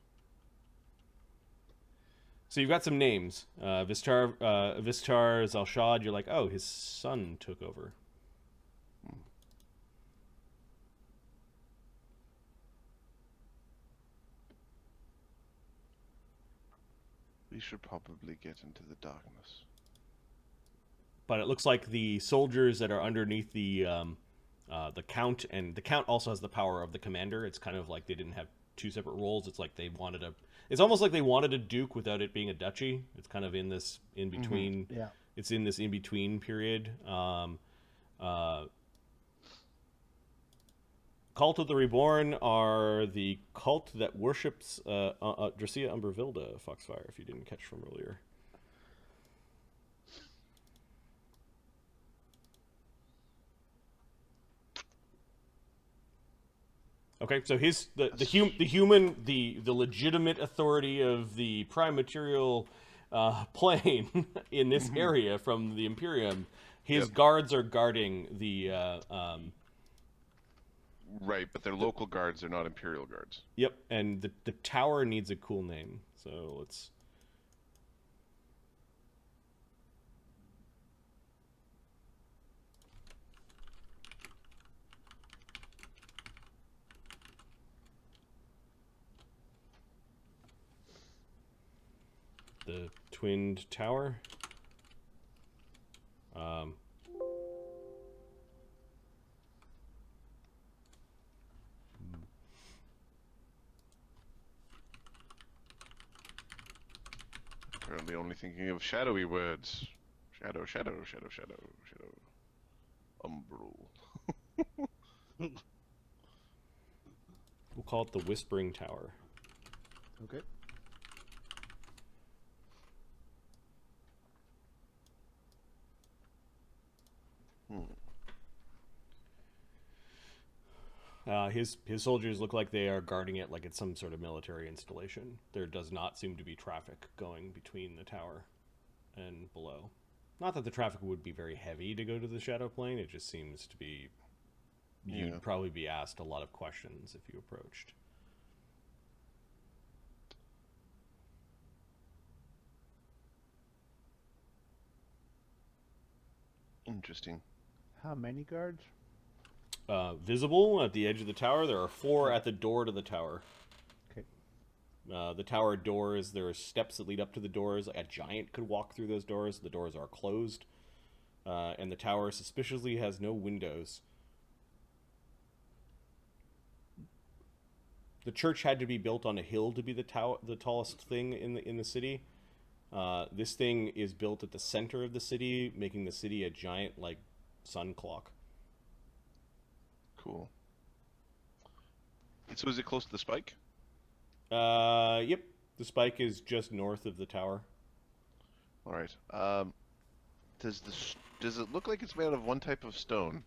So you've got some names. Vistar Zalshad, you're like, oh, his son took over. We should probably get into the darkness. But it looks like the soldiers that are underneath the Count, and the Count also has the power of the commander. It's kind of like they didn't have two separate roles. It's like they wanted a... It's almost like they wanted a duke without it being a duchy. It's kind of in this in-between... Yeah. It's in this in-between period. Cult of the Reborn are the cult that worships Dracia Umbervilda, Foxfire, if you didn't catch from earlier. Okay, so the legitimate authority of the prime material plane in this area from the Imperium, his guards are guarding the Right, but they're local guards, they're not Imperial guards. Yep, and the tower needs a cool name, so let's... the twinned tower. Currently only thinking of shadowy words. Shadow, shadow, shadow, shadow, shadow. Umbral. We'll call it the Whispering Tower. Okay. His soldiers look like they are guarding it like it's some sort of military installation. There does not seem to be traffic going between the tower and below. Not that the traffic would be very heavy to go to the Shadow Plane, it just seems to be... You'd probably be asked a lot of questions if you approached. Interesting. How many guards? Visible at the edge of the tower, there are 4 at the door to the tower. Okay. The tower doors, there are steps that lead up to the doors. A giant could walk through those doors. The doors are closed. And the tower suspiciously has no windows. The church had to be built on a hill to be the tallest thing in the city. This thing is built at the center of the city, making the city a giant, like, sun clock. Cool. So is it close to the spike? Yep. The spike is just north of the tower. All right. Does it look like it's made out of one type of stone?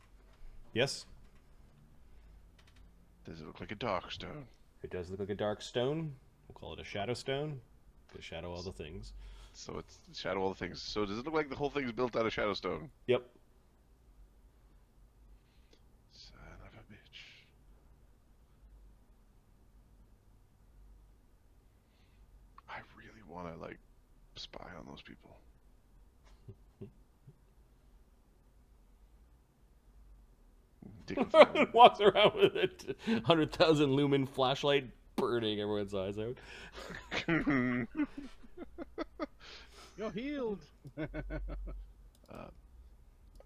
Yes. Does it look like a dark stone? It does look like a dark stone. We'll call it a shadow stone. To shadow all the things. So it's shadow all the things. So does it look like the whole thing is built out of shadow stone? Yep. Son of a bitch. I really want to, like, spy on those people. Walks around with a 100,000 lumen flashlight burning everyone's eyes out. You're healed.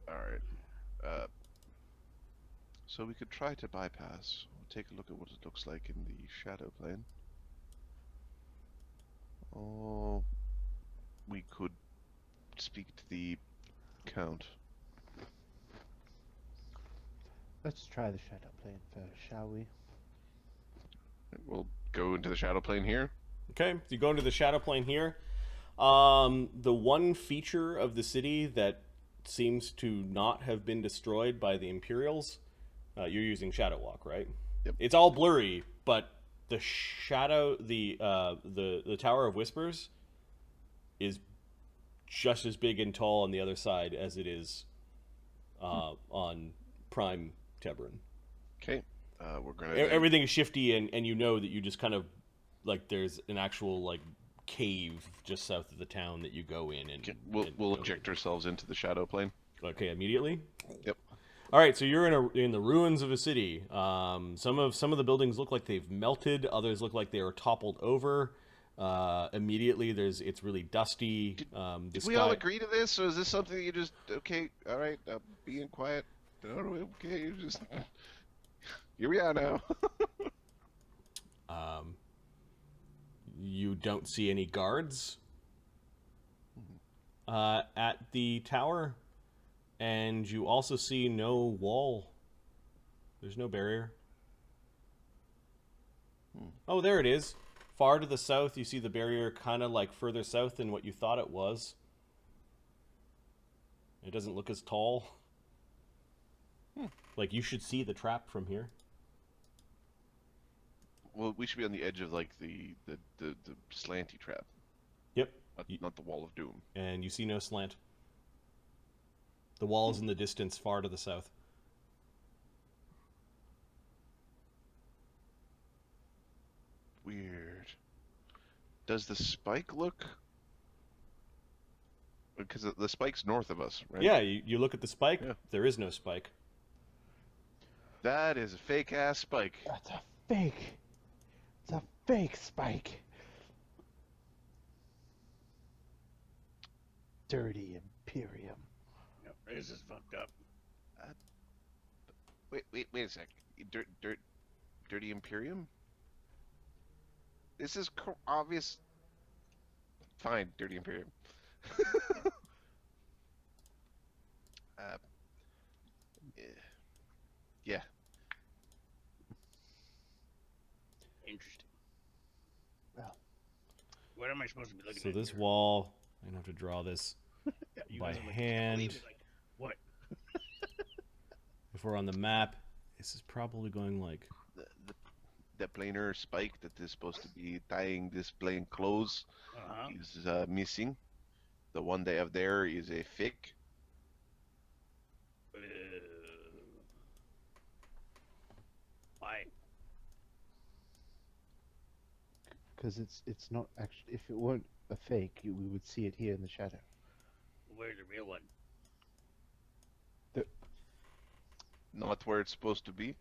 Alright. So we could try to bypass. We'll take a look at what it looks like in the shadow plane. Or we could speak to the Count. Let's try the shadow plane first, shall we? We'll go into the shadow plane here. Okay, so you go into the shadow plane here. The one feature of the city that seems to not have been destroyed by the Imperials, you're using Shadow Walk, right? Yep. It's all blurry, but the Tower of Whispers is just as big and tall on the other side as it is on Prime Tebron. Okay. We're gonna. Everything is shifty, and you know that you just kind of like there's an actual like cave just south of the town that you go in, and we'll eject ourselves into the shadow plane. Okay, immediately. Yep. All right, so you're in the ruins of a city. Some of the buildings look like they've melted. Others look like they were toppled over. Immediately, it's really dusty. Did we all agree to this, or is this something that you just okay? All right, being quiet. Okay, you just here we are now. You don't see any guards at the tower, and you also see no wall. There's no barrier. Oh, there it is. Far to the south, you see the barrier kind of like further south than what you thought it was. It doesn't look as tall. Like, you should see the trap from here. Well, we should be on the edge of like the slanty trap. Yep. Not the wall of doom. And you see no slant. The wall is in the distance, far to the south. Weird. Does the spike look? Because the spike's north of us, right? Yeah, you look at the spike. Yeah. There is no spike. That is a fake ass spike. That's a fake. It's a fake spike. Dirty Imperium. Yep, this is fucked up. Wait a sec. Dirty Imperium? This is obvious. Fine, Dirty Imperium. uh, yeah. Interesting. Well. What am I supposed to be looking So at? this here? wall, I'm gonna have to draw this Yeah, you by guys are like, hand. believe it, like, what? If we're on the map, this is probably going like The planer spike that is supposed to be tying this plane close is missing. The one they have there is a fake. Why? Because it's not actually. If it weren't a fake, we would see it here in the shadow. Where's the real one? Not where it's supposed to be.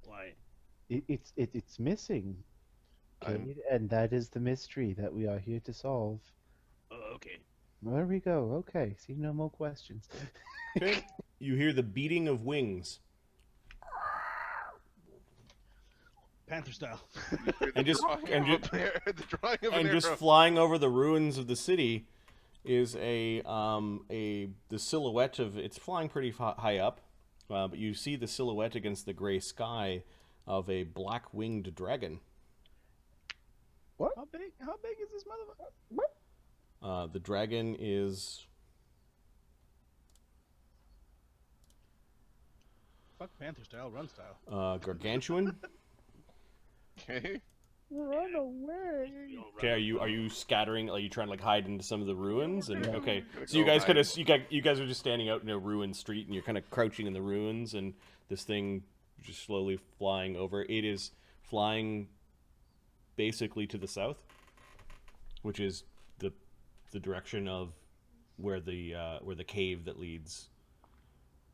Why? It's missing, Cade, and that is the mystery that we are here to solve. Oh, okay. There we go. Okay, see, no more questions. okay. You hear the beating of wings, Panther style. and just the drawing of an just arrow. flying over the ruins of the city is the silhouette of it's flying pretty high up, but you see the silhouette against the gray sky of a black-winged dragon. How big is this motherfucker? The dragon is Fuck Panther style, run style. gargantuan. Okay. Run away! Okay, are you scattering? Are you trying to like hide into some of the ruins? And okay, Gonna so you go guys hide. you guys are just standing out in a ruined street, and you're kind of crouching in the ruins, and this thing just slowly flying over. It is flying basically to the south, which is the direction of where the cave that leads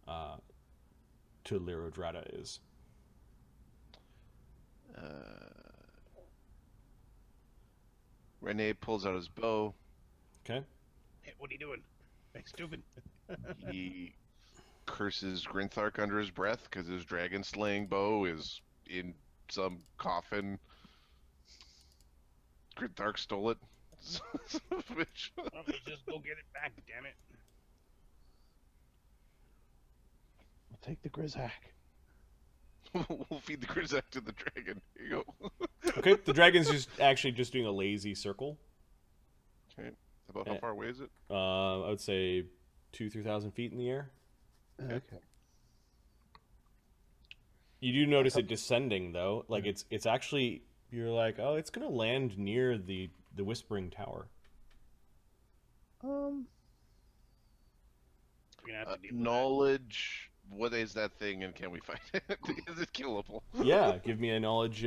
to Lyrudrada is. Rene pulls out his bow. Okay. Hey, what are you doing? Like stupid. He curses Grinthark under his breath because his dragon slaying bow is in some coffin. Grinthark stole it. Bitch. Why don't we just go get it back, damn it? We'll take the Grizzhack. We'll feed the Grizzak to the dragon. Here you go. Okay. The dragon's just doing a lazy circle. Okay. About how far away is it? I would say 2,000-3,000 feet in the air. Okay. You do notice it descending though. Like it's actually you're like, oh, it's gonna land near the Whispering Tower. We're gonna have to deal with Knowledge. What is that thing, and can we fight it? Is it killable? Yeah, give me a knowledge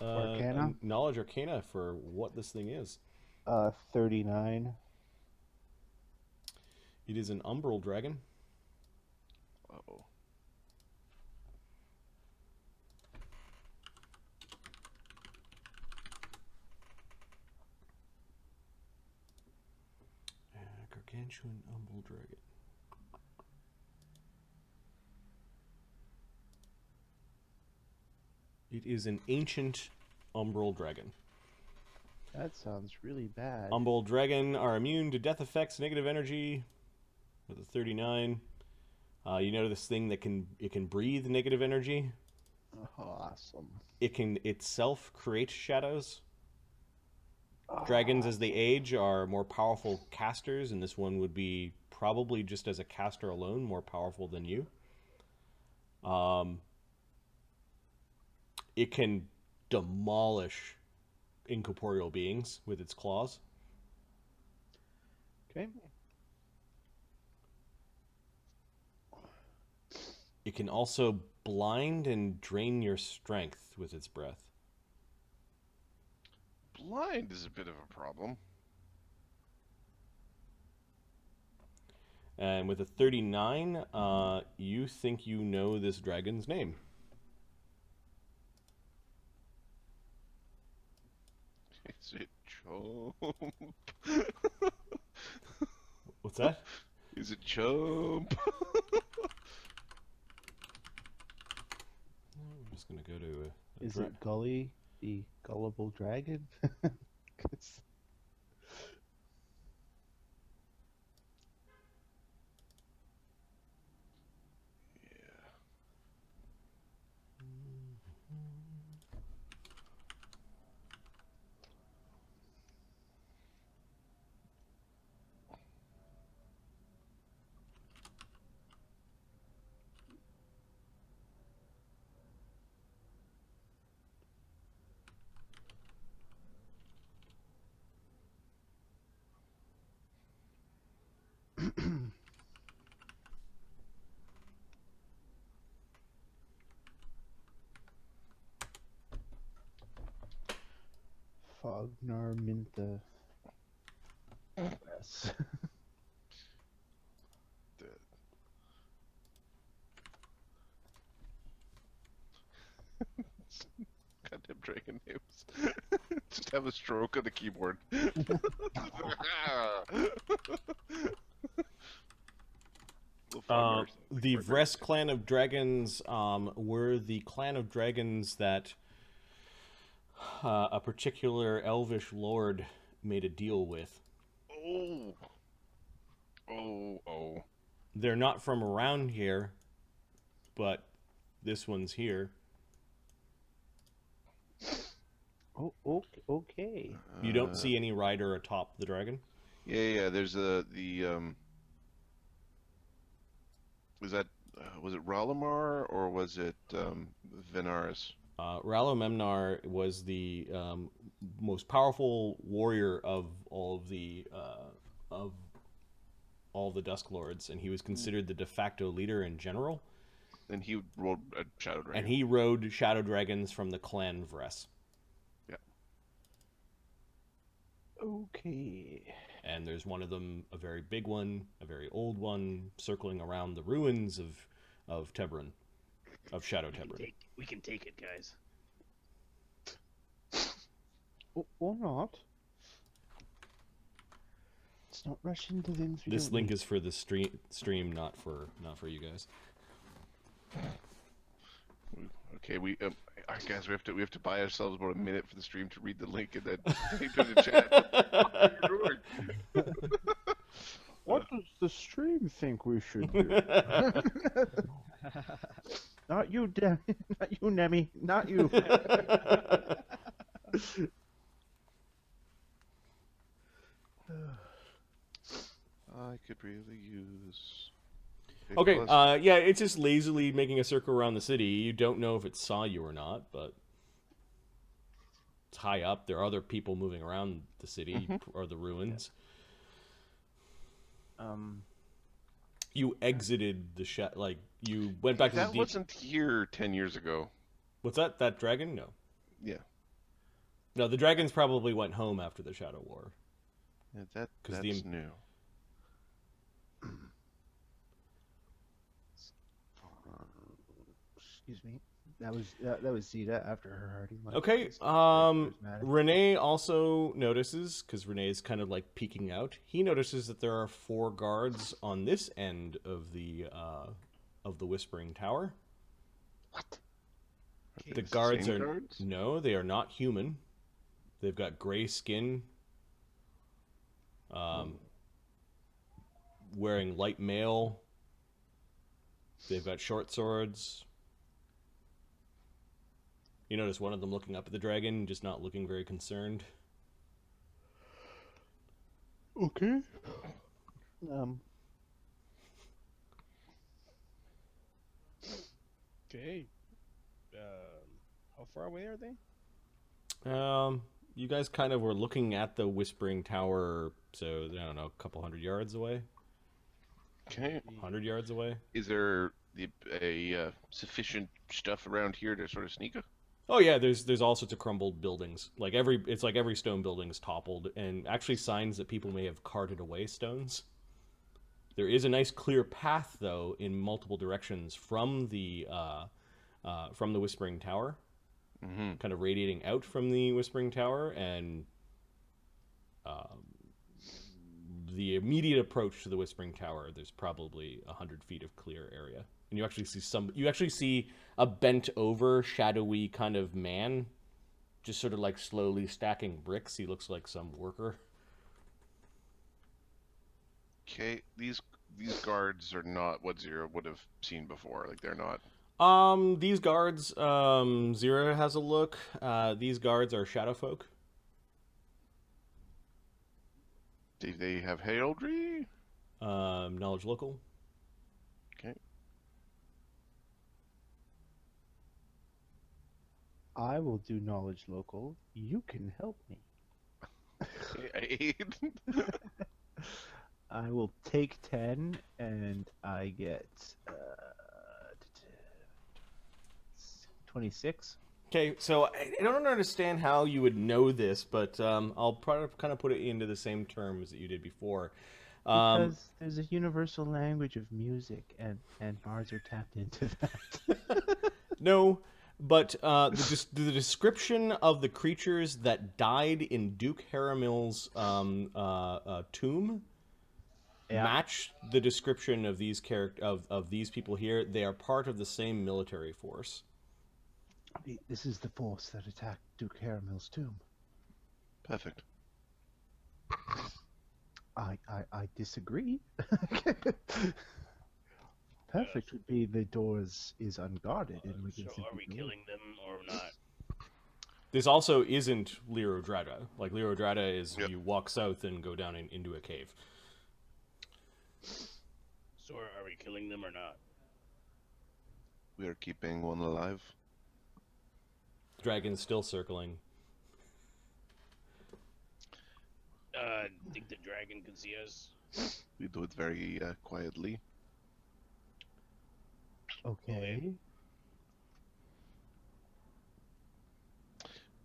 Arcana? knowledge arcana for what this thing is. 39. It is an umbral dragon. Uh-oh. Gargantuan umbral dragon. It is an ancient umbral dragon. That sounds really bad. Umbral dragon are immune to death effects, negative energy. With a 39, you know this thing that it can breathe negative energy. Awesome. It can itself create shadows. Dragons, as they age, are more powerful casters, and this one would be probably just as a caster alone more powerful than you. It can demolish incorporeal beings with its claws. Okay. It can also blind and drain your strength with its breath. Blind is a bit of a problem. And with a 39, you think you know this dragon's name. Is it Chomp? What's that? Is it chump? I'm just gonna go to. Is it Gully, the gullible dragon? 'Cause- Fognar Mintha. Yes. Goddamn dragon names. Just have a stroke on the keyboard. The Vress clan of dragons were the clan of dragons that a particular elvish lord made a deal with. Oh. Oh. They're not from around here, but this one's here. Oh, okay. You don't see any rider atop the dragon? Yeah. There's was it Ralamar or was it Venaris? Ralomemnar was the most powerful warrior of all the Dusk Lords, and he was considered the de facto leader in general. And he rode a shadow dragon. And he rode shadow dragons from the clan Vress. Yeah. Okay. And there's one of them, a very big one, a very old one, circling around the ruins of Tebron, of Shadow Tebron. We can take it, guys. Or not. Let's not rush into things. This link is for the stream, not for you guys. Okay, guys, we have to buy ourselves about a minute for the stream to read the link and then type it in the chat. What does the stream think we should do? Not you, not you, Nemi. Not you. I could really use. Okay, yeah, it's just lazily making a circle around the city. You don't know if it saw you or not, but it's high up. There are other people moving around the city or the ruins. You exited the you went back to the That wasn't here 10 years ago. What's that? That dragon? No. Yeah. No, the dragons probably went home after the Shadow War. Yeah, that's new. Excuse me. That was Zeta after her hearty lunch. Okay. Renee also notices, because Renee is kind of like peeking out. He notices that there are 4 guards on this end of the Whispering Tower. What? The guards Same are guards? no, they are not human. They've got gray skin. Wearing light mail. They've got short swords. You notice one of them looking up at the dragon, just not looking very concerned. Okay. Okay. How far away are they? You guys kind of were looking at the Whispering Tower, so I don't know, a couple 100 yards away. Okay. 100 yards away. Is there a sufficient stuff around here to sort of sneak up? Oh yeah, there's all sorts of crumbled buildings. It's like every stone building is toppled, and actually signs that people may have carted away stones. There is a nice clear path though in multiple directions from the Whispering Tower, kind of radiating out from the Whispering Tower, and the immediate approach to the Whispering Tower, there's probably 100 feet of clear area, and you actually see a bent over, shadowy kind of man, just sort of like slowly stacking bricks. He looks like some worker. Okay, these guards are not what Zyra would have seen before. Like they're not. These guards, Zyra has a look. These guards are shadow folk. Do they have heraldry? Knowledge local. Okay. I will do knowledge local. You can help me. Aid. I will take 10, and I get 26. Okay, so I don't understand how you would know this, but I'll probably kind of put it into the same terms that you did before. Because there's a universal language of music, and bards are tapped into that. No, but the description of the creatures that died in Duke Haramil's tomb match the description of these of these people here. They are part of the same military force. This is the force that attacked Duke Haramil's tomb. Perfect. I disagree. Perfect would be the doors is unguarded and we can So are we killing them or not? This also isn't Lyrudrada. Like Lyrudrada is you walk south and go down into a cave. So are we killing them or not? We are keeping one alive. Dragon's still circling. Think the dragon can see us? We do it very quietly. Okay.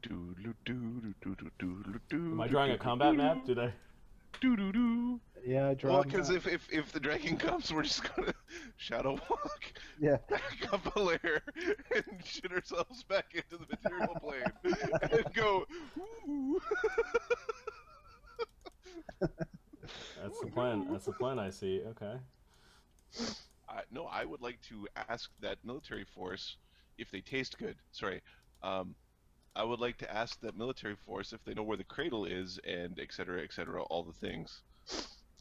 Am I drawing a combat map? Did I? Yeah, I draw. Well, because if the dragon comes, we're just gonna shadow walk Yeah. back up a layer and shit ourselves back into the material plane and go. Ooh. That's the plan. That's the plan. I see. Okay. No, I would like to ask that military force if they taste good. Sorry. I would like to ask that military force if they know where the cradle is and et cetera, all the things.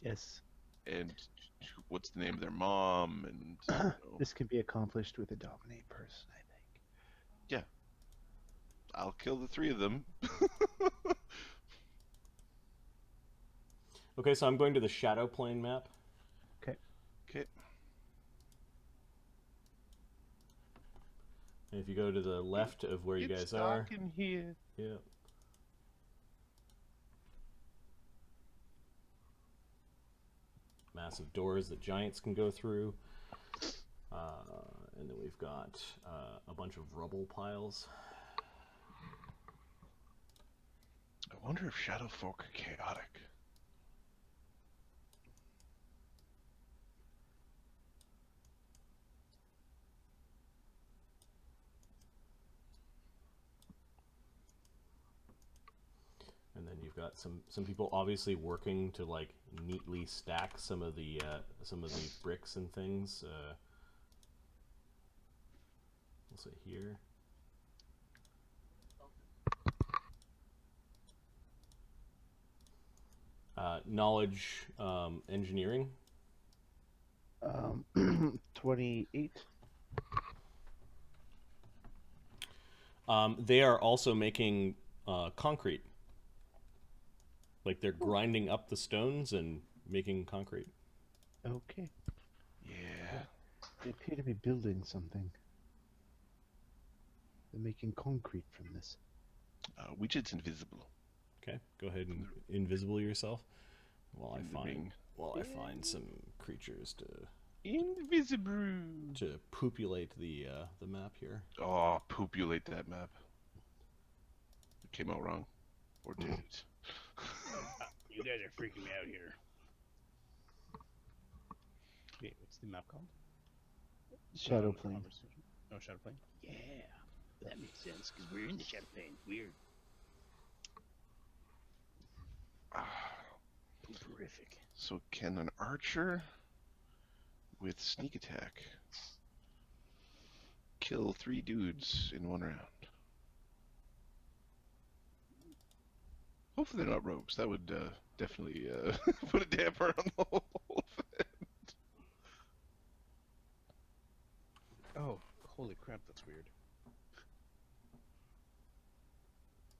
Yes. And what's the name of their mom and you know. This can be accomplished with a dominate person, I think. Yeah. I'll kill the three of them. Okay, so I'm going to the shadow plane map. Okay. Okay. And if you go to the left of where you It's guys are, dark in here. yeah. Massive doors that giants can go through. And then we've got a bunch of rubble piles. I wonder if shadow folk are chaotic. And then you've got some people obviously working to like neatly stack some of the bricks and things. We'll say here. Knowledge engineering. 28. They are also making concrete. Like they're grinding up the stones and making concrete. Okay. Yeah. They appear to be building something. They're making concrete from this. Widget's invisible. Okay, go ahead and invisible yourself while In the ring. I find some creatures Invisible. to populate the map here. Oh, populate that map. It came out wrong. Or did it? You guys are freaking me out here. Wait, what's the map called? Shadow plane. No, Shadow Plane? Yeah, that makes sense, because we're in the Shadow Plane. Weird. Pooperific. So can an archer with sneak attack kill 3 dudes in 1 round? Hopefully they're not rogues. That would definitely put a damper on the whole event. Oh, holy crap, that's weird.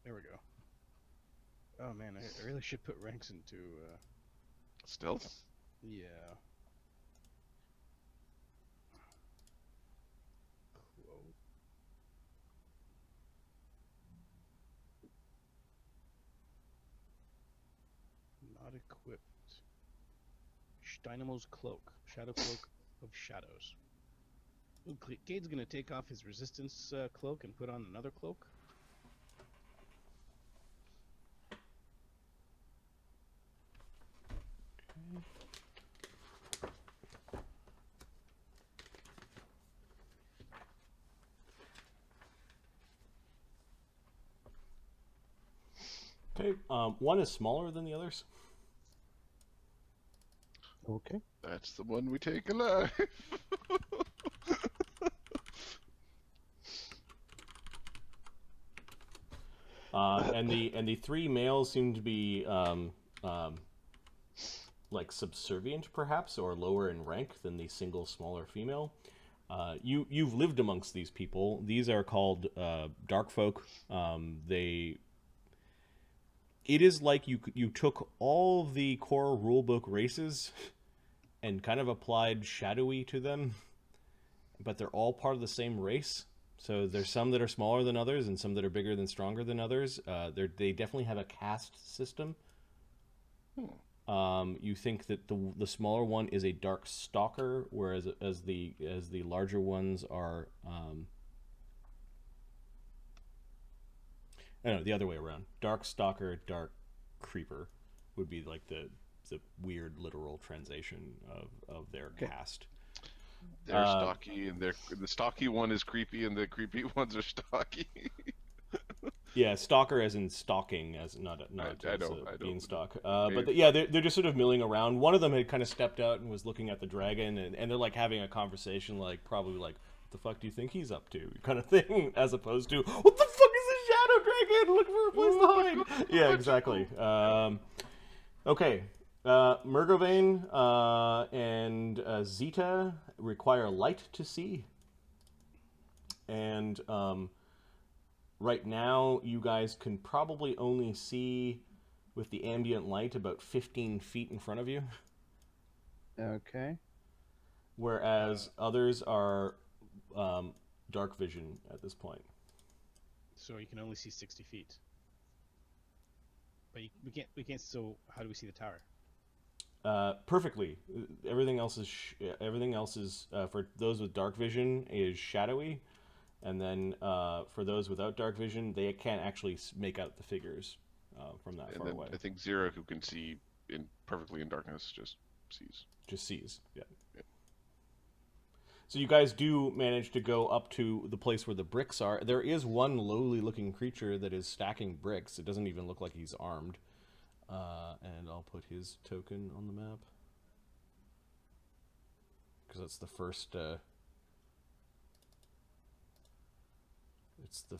There we go. Oh man, I really should put ranks into, Stealth? yeah. Quote. Not equipped. Dynamo's Cloak. Shadow Cloak of Shadows. Ooh, Cade's gonna take off his resistance cloak and put on another cloak. Okay. One is smaller than the others. Okay. That's the one we take alive. And the 3 males seem to be like subservient, perhaps, or lower in rank than the single smaller female. You've lived amongst these people. These are called dark folk. It is like you took all of the core rulebook races and kind of applied shadowy to them, but they're all part of the same race. So there's some that are smaller than others and some that are bigger than stronger than others. They definitely have a caste system. You think that the smaller one is a dark stalker, whereas as the larger ones are no, the other way around. Dark stalker, dark creeper would be like the weird literal translation of their caste. They're stocky, and the stocky one is creepy, and the creepy ones are stocky. Yeah, stalker as in stalking, as not I as know, a I know. beanstalk. But they're just sort of milling around. One of them had kind of stepped out and was looking at the dragon, and they're like having a conversation, like probably like, "What the fuck do you think he's up to?" kind of thing, as opposed to, "What the fuck is a shadow dragon? Look for a place to hide." Yeah, exactly. Okay. Murgovane and Zeta require light to see. And right now, you guys can probably only see with the ambient light about 15 feet in front of you. Okay. Whereas others are dark vision at this point. So you can only see 60 feet. But we can't. So how do we see the tower? Perfectly. Everything else is for those with dark vision is shadowy, and then for those without dark vision, they can't actually make out the figures from that far away. I think Zyra, who can see perfectly in darkness, just sees. Just sees, yeah. So you guys do manage to go up to the place where the bricks are. There is one lowly-looking creature that is stacking bricks. It doesn't even look like he's armed. And I'll put his token on the map. Because that's the first... it's the...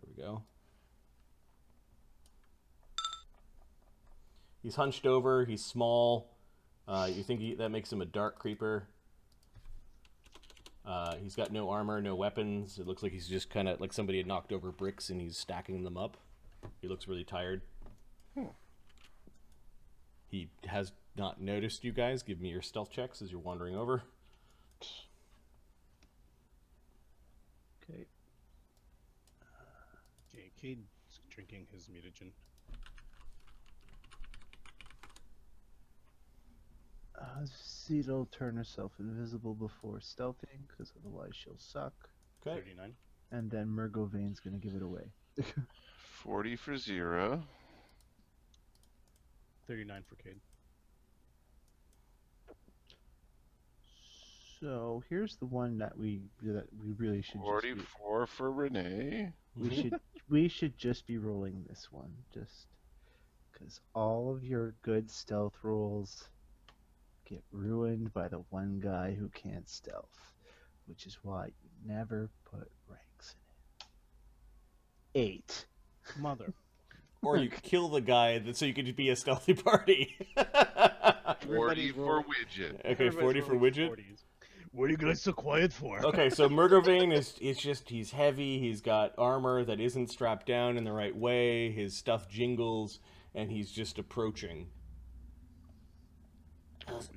there we go. He's hunched over. He's small. You think that makes him a dark creeper. He's got no armor, no weapons. It looks like he's just kind of like somebody had knocked over bricks and he's stacking them up. He looks really tired. He has not noticed you guys. Give me your stealth checks as you're wandering over. Okay. Okay, Cade's drinking his mutagen. Zeta turn herself invisible before stealthing, because otherwise she'll suck. Okay. 39. And then Murgovane's gonna give it away. 40 for Zyra. 39 for Cade. So here's the one that we really should just be, 44 for Renee. we should just be rolling this one, just because all of your good stealth rolls get ruined by the one guy who can't stealth, which is why you never put ranks in it. 8. Mother. Or you kill the guy so you could be a stealthy party. 40 for Widget. Okay, 40 for Widget. 40s. What are you guys so quiet for? Okay, so Murgovane he's heavy, he's got armor that isn't strapped down in the right way, his stuff jingles, and he's just approaching.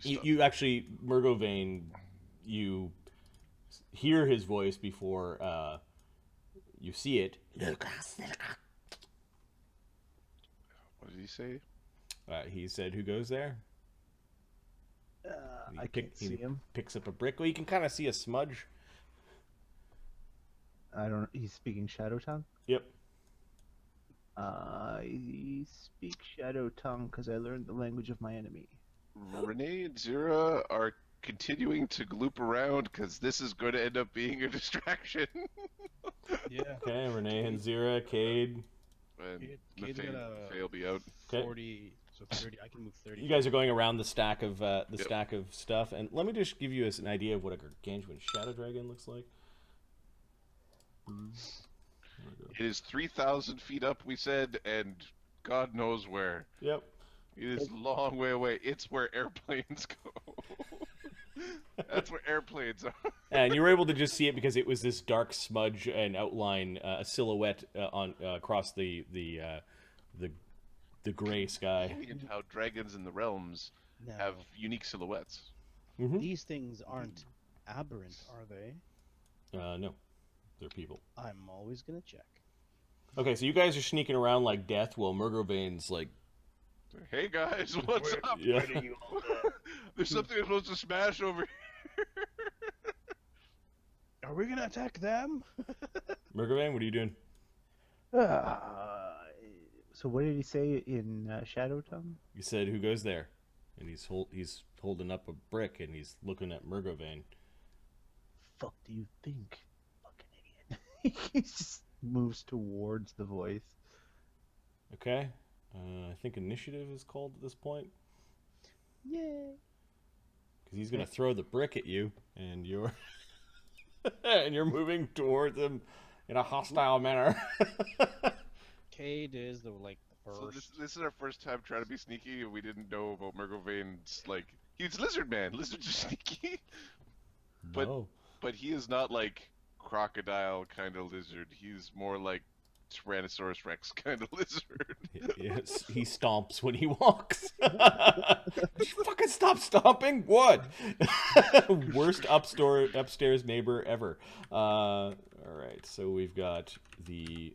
You actually, Murgovane, you hear his voice before you see it. What did he say? He said, "Who goes there?" I can't see him. Picks up a brick. Well, you can kind of see a smudge. He's speaking Shadow Tongue? Yep. I speak Shadow Tongue because I learned the language of my enemy. Renee and Zyra are continuing to loop around because this is going to end up being a distraction. Yeah. Okay, Renee and Zyra, Cade. And Cade's got a Faye will be out. 40, so 30. I can move 30. You guys are going around the stack of stack of stuff, and let me just give you an idea of what a gargantuan shadow dragon looks like. It is 3,000 feet up, we said, and God knows where. Yep. It is a long way away. It's where airplanes go. That's where airplanes are. And you were able to just see it because it was this dark smudge and outline, a silhouette on across the gray sky. And how dragons in the realms Now, have unique silhouettes. these things aren't aberrant, are they? No, they're people. I'm always gonna check. Okay, so you guys are sneaking around like death while Murgovane's like, Hey guys, what's up? yeah. There's something I'm supposed to smash over here. Are we gonna attack them? Murgovane, what are you doing? So what did he say in Shadow Tongue? You said, "Who goes there?" And he's holding up a brick and he's looking at Murgovane. Fuck do you think, fucking idiot? He just moves towards the voice. Okay. I think initiative is called at this point. Yay! Because he's gonna throw the brick at you, and you're and you're moving towards him in a hostile manner. Cade is the So first. this is our first time trying to be sneaky, and we didn't know about Murgovane's, he's lizard man. Lizards are sneaky. No. But he is not like crocodile kind of lizard. He's more like Tyrannosaurus Rex kind of lizard. Yes, he stomps when he walks. Just fucking stop stomping. What? Worst upstairs neighbor ever. All right, so we've got the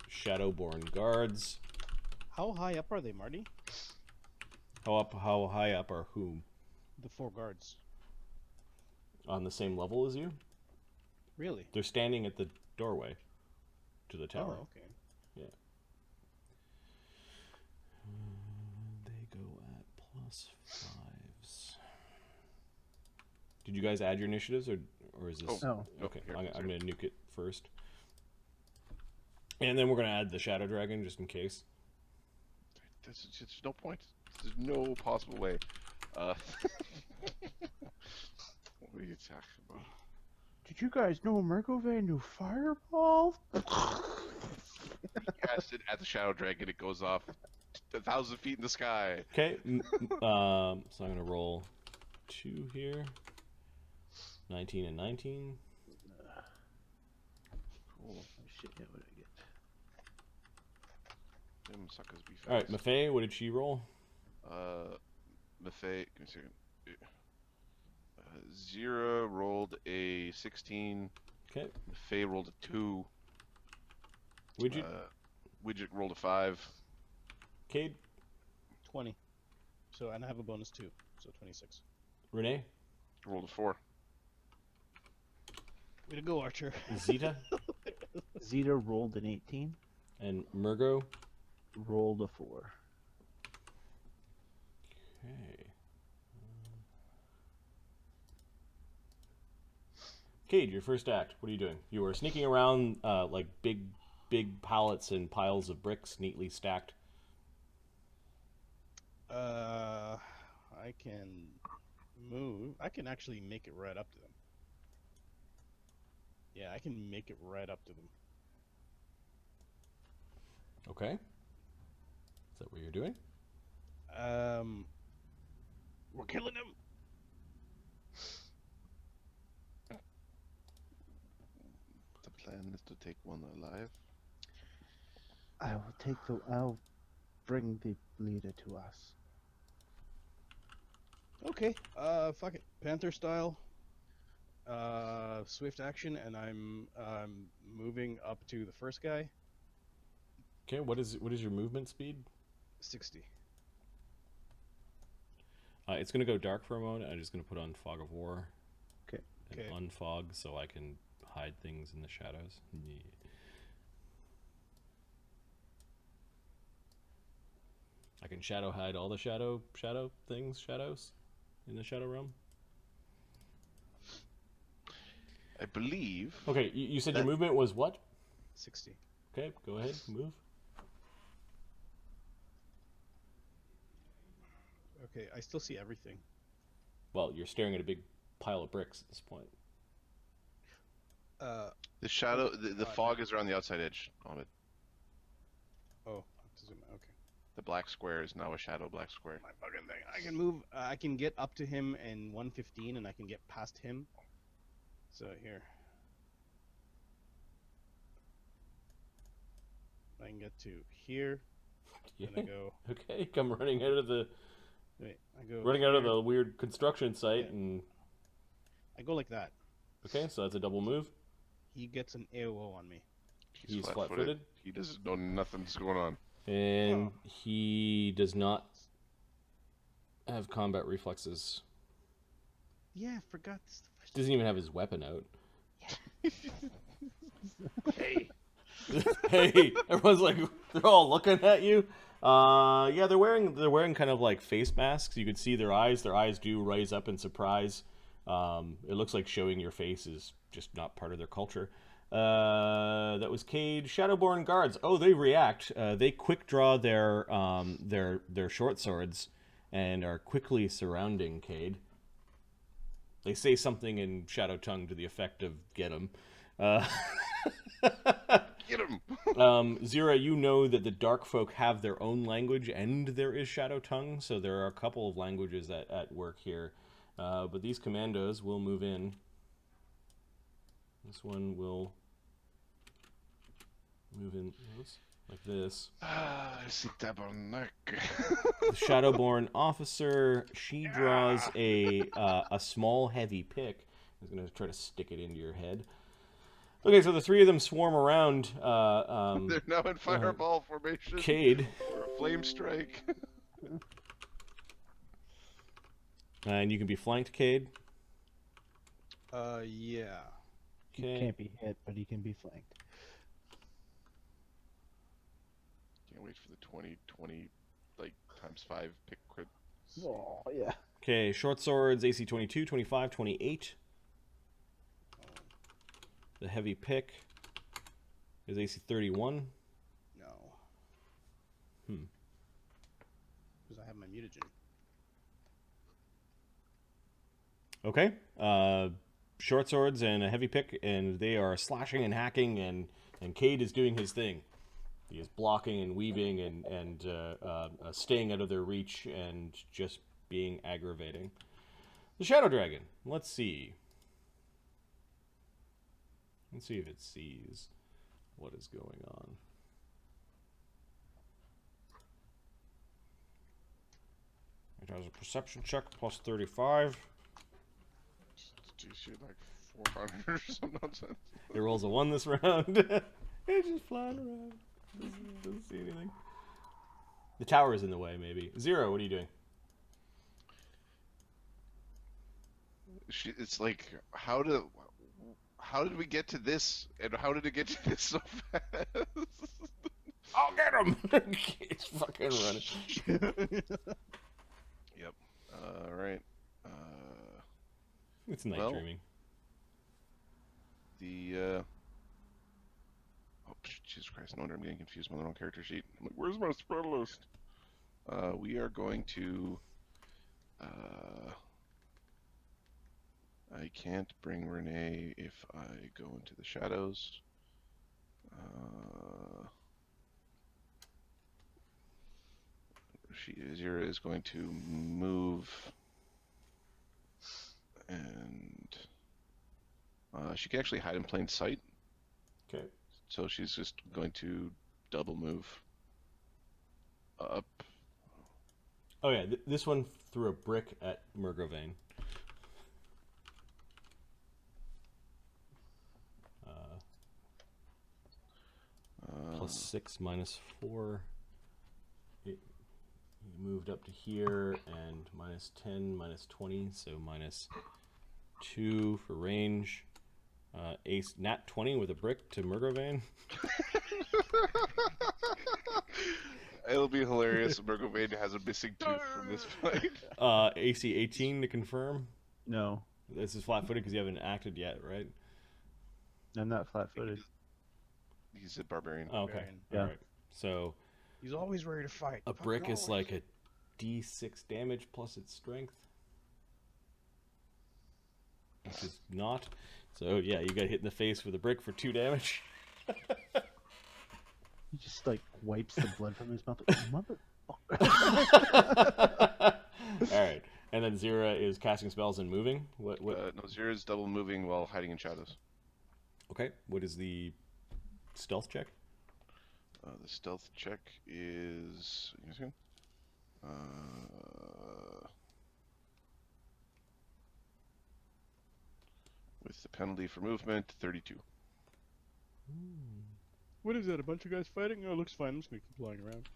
Shadowborn guards. How high up are they, Marty? How high up are whom? The 4 guards. On the same level as you? Really? They're standing at the doorway to the tower. Oh, okay. Yeah. They go at +5s. Did you guys add your initiatives, or is this? No. Okay, Here, I'm going to nuke it first, and then we're going to add the Shadow Dragon just in case. There's just no point. There's no possible way. What are you talking about? Did you guys know Murgovane knew Fireball? Cast it at the Shadow Dragon, it goes off 1,000 feet in the sky. Okay, so I'm going to roll 2 here. 19 and 19. Cool. Oh, shit, yeah, what did I get? Them suckers be fast. All right, Maffei, what did she roll? Maffei, give me a second. Zyra rolled a 16. Okay, Maffei rolled a 2. Widget, Widget rolled a 5. Cade, 20. So, and I have a bonus too. So 26. Renee, Rolled a 4. Way to go, Archer. Zeta, Zeta rolled an 18, and Murgo. rolled a 4. Okay. Cade, your first act. What are you doing? You are sneaking around like big pallets and piles of bricks neatly stacked. I can move. I can actually make it right up to them. Yeah, I can make it right up to them. Okay. Is that what you're doing? We're killing them. The plan is to take one alive. I'll bring the leader to us. Okay. Fuck it. Panther style. Swift action, and I'm moving up to the first guy. Okay. What is your movement speed? 60. It's gonna go dark for a moment. I'm just gonna put on Fog of War. Okay. And unfog so I can hide things in the shadows. Yeah. I can shadow hide all the shadows in the shadow realm. I believe. Okay, you said your movement was what? 60. Okay, go ahead, move. Okay, I still see everything. Well, you're staring at a big pile of bricks at this point. The shadow, the fog is around the outside edge of it. Oh, zoom out. Okay. The black square is now a shadow black square. My fucking thing. I can move. I can get up to him in 115, and I can get past him. So here. I can get to here. Yeah. And I go. Okay, come running out of the Wait, I go. running out of here. the weird construction site Yeah. and I go like that. okay, so that's a double move. He gets an AOO on me. He's flat-footed. He doesn't know nothing's going on. And he does not have combat reflexes. Yeah, I forgot this. Doesn't even have his weapon out. Hey. Hey, everyone's like, they're all looking at you. Yeah, they're wearing kind of like face masks. You could see their eyes. Their eyes do raise up in surprise. It looks like showing your face is just not part of their culture. That was Cade. Shadowborn guards. Oh, they react. They quick draw their short swords and are quickly surrounding Cade. They say something in Shadow Tongue to the effect of "Get him." Get him! Zyra, you know that the dark folk have their own language, and there is Shadow Tongue, so there are a couple of languages at work here. But these commandos will move in. This one will move in like this. I see Tebron. The Shadowborn officer, she draws a small heavy pick. He's going to try to stick it into your head. Okay, so the three of them swarm around. They're now in fireball formation. Cade. For a flame strike. And you can be flanked, Cade. Yeah. He Okay. can't be hit, but he can be flanked. Can't wait for the 20, like, ×5 pick crit. Oh, yeah. Okay, short swords, AC 22, 25, 28. The heavy pick is AC 31. No. Hmm. Because I have my mutagen. Okay. Short swords and a heavy pick, and they are slashing and hacking, and Cade is doing his thing. He is blocking and weaving and staying out of their reach and just being aggravating. The Shadow Dragon. Let's see. Let's see if it sees what is going on. It has a perception check plus 35. Do you shoot like 400 or some nonsense? It rolls a 1 this round. It's just flying around. Doesn't see anything. The tower is in the way, maybe. Zyra, what are you doing? It's like, how did we get to this, and how did it get to this so fast? I'll get him! He's fucking running. Yep. Alright. It's night Well, dreaming. the oh, Jesus Christ, no wonder I'm getting confused with my own character sheet. I'm like, where's my spread list? We are going to I can't bring Renee if I go into the shadows. Zyra is going to move, and she can actually hide in plain sight. Okay. So she's just going to double move up. Oh yeah, this one threw a brick at Murgovane. +6, -4. It moved up to here, and -10, -20, so -2 for range. Ace nat 20 with a brick to Murgovane. It'll be hilarious. Murgovane has a missing tooth from this fight. AC 18 to confirm. No, This is flat-footed because you haven't acted yet, right? I'm not flat-footed. He's a barbarian. Oh, okay. Barbarian. Yeah. All right. So He's always ready to fight. a Fucking brick is always. like a D6 damage plus its strength, which is not. So yeah, you got hit in the face with a brick for 2 damage. He just like wipes the blood from his mouth. Mother. All right, and then Zyra is casting spells and moving. What? No, Zyra's double moving while hiding in shadows. Okay. What is the stealth check? The stealth check is. Give me a second. With the penalty for movement, 32. What is that? A bunch of guys fighting? Oh, it looks fine. I'm just gonna keep flying around.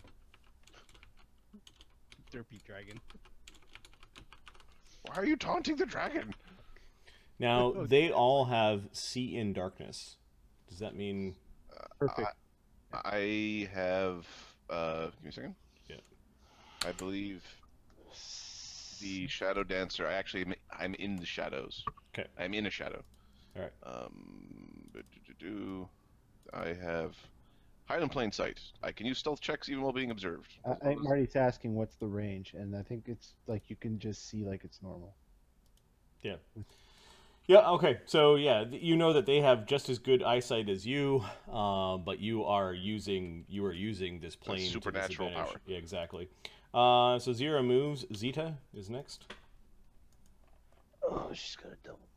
Derpy dragon. Why are you taunting the dragon? Now they all have see in darkness. Does that mean? Perfect. I have. Give me a second. Yeah. I believe the shadow dancer. I'm in the shadows. Okay. I'm in a shadow. All right. I have hide in plain sight. I can use stealth checks even while being observed. I think Marty's asking what's the range, and I think it's like you can just see like it's normal. Yeah. Yeah. Okay. So yeah, you know that they have just as good eyesight as you, but you are using this plane to supernatural disadvantage. power. Yeah, exactly. So Zyra moves. Zeta is next. Oh, she's got a double move.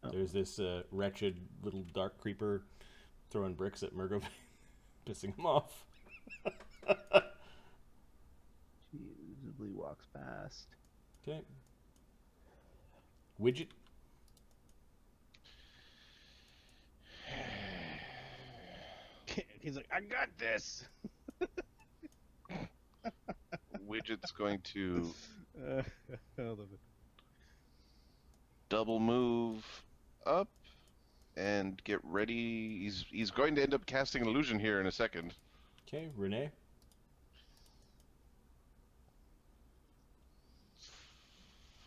Oh. There's this wretched little dark creeper throwing bricks at Murgovane, pissing him off. She visibly walks past. Okay. Widget. He's like, I got this. Widget's going to I love it. double move up and get ready. He's going to end up casting an illusion here in a second. Okay, Renee.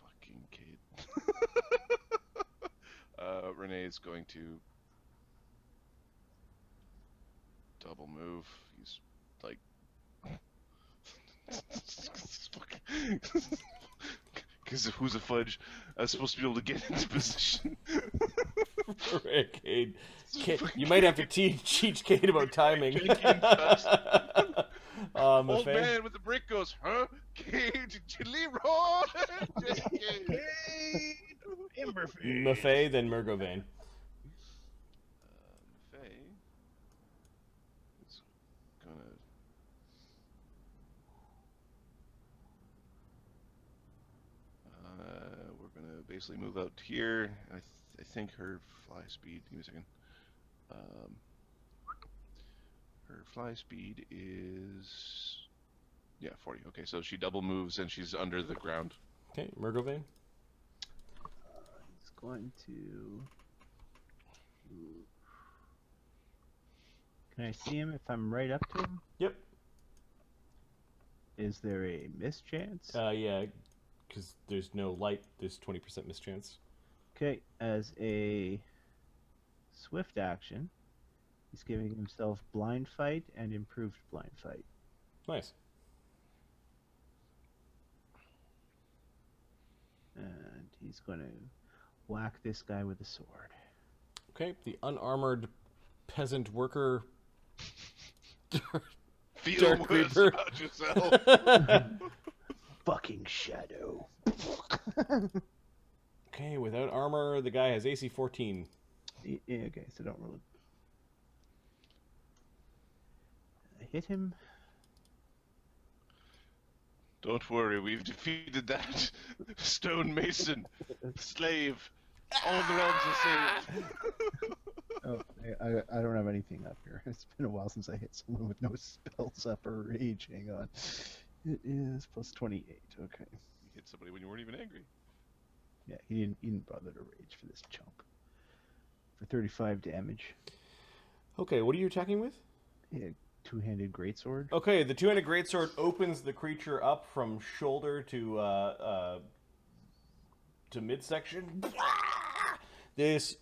Fucking kid. Renee is going to double move. He's like. Because who's a fudge? I was supposed to be able to get into position. Cade. You might have to teach Cade about timing. Old Maffei? man with the brick goes, huh? Cade, Leroy! Cade. Emberface. Maffei, then Murgovane. Faye is gonna. We're gonna basically move out here. I think her fly speed. Give me a second. Her fly speed is 40. Okay, so she double moves and she's under the ground. Okay, Murgovane. He's going to. Can I see him if I'm right up to him? Yep. Is there a mischance? Yeah, because there's no light. There's 20% mischance. Okay, as a swift action. He's giving himself blind fight and improved blind fight. Nice. And he's going to whack this guy with a sword. Okay, the unarmored peasant worker. Feel Dark worse Reaper. about yourself. Fucking shadow. Okay, without armor, the guy has AC 14. Yeah, okay, so don't roll it. I hit him. Don't worry, we've defeated that stonemason, slave. All the realms are saved. Oh, I don't have anything up here. It's been a while since I hit someone with no spells up or rage. Hang on. It is plus 28. Okay. You hit somebody when you weren't even angry. Yeah, he didn't bother to rage for this chunk. For 35 damage. Okay, what are you attacking with? Yeah, two-handed greatsword. Okay, the two-handed greatsword opens the creature up from shoulder to midsection. This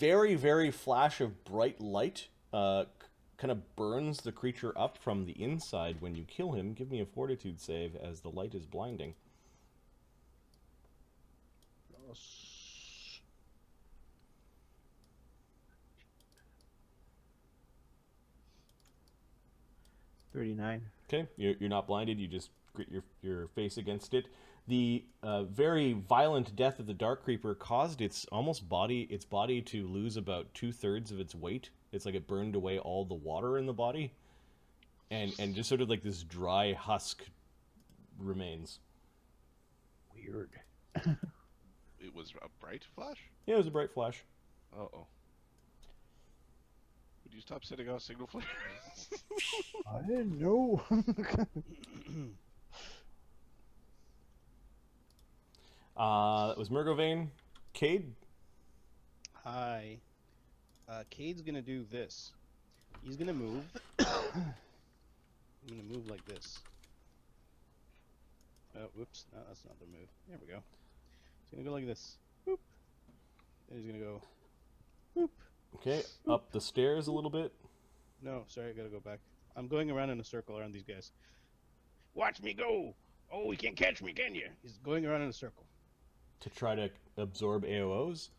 very, very flash of bright light kind of burns the creature up from the inside when you kill him. Give me a fortitude save as the light is blinding. Yes. 39. Okay, you're not blinded. You just grit your face against it. The very violent death of the Dark Creeper caused its body to lose about 2/3 of its weight. It's like it burned away all the water in the body, and just sort of like this dry husk remains. Weird. It was a bright flash? Yeah, it was a bright flash. Uh-oh. Would you stop setting off signal flares? I didn't know. That was Murgovane. Cade. Hi. Cade's gonna do this. He's gonna move. I'm gonna move like this. Oh, whoops. No, that's not the move. There we go. He's gonna go like this. Boop. Then he's gonna go. Boop. Okay, up the stairs a little bit. No, sorry, I gotta go back. I'm going around in a circle around these guys. Watch me go! Oh, you can't catch me, can you? He's going around in a circle. To try to absorb AOs.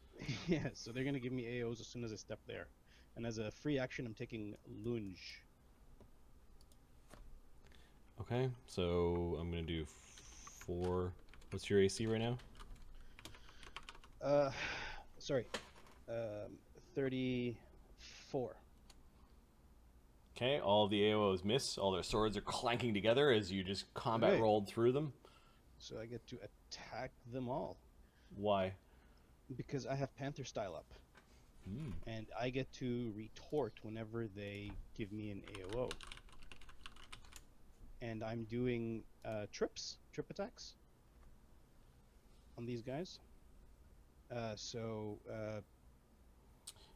Yeah, so they're gonna give me AOs as soon as I step there. And as a free action, I'm taking lunge. Okay, so I'm gonna do 4. What's your AC right now? Sorry. 34. Okay, all of the AOs miss. All their swords are clanking together as you just combat Okay. rolled through them. So I get to attack them all. Why? Because I have Panther style up. And I get to retort whenever they give me an AOO. And I'm doing trip attacks on these guys.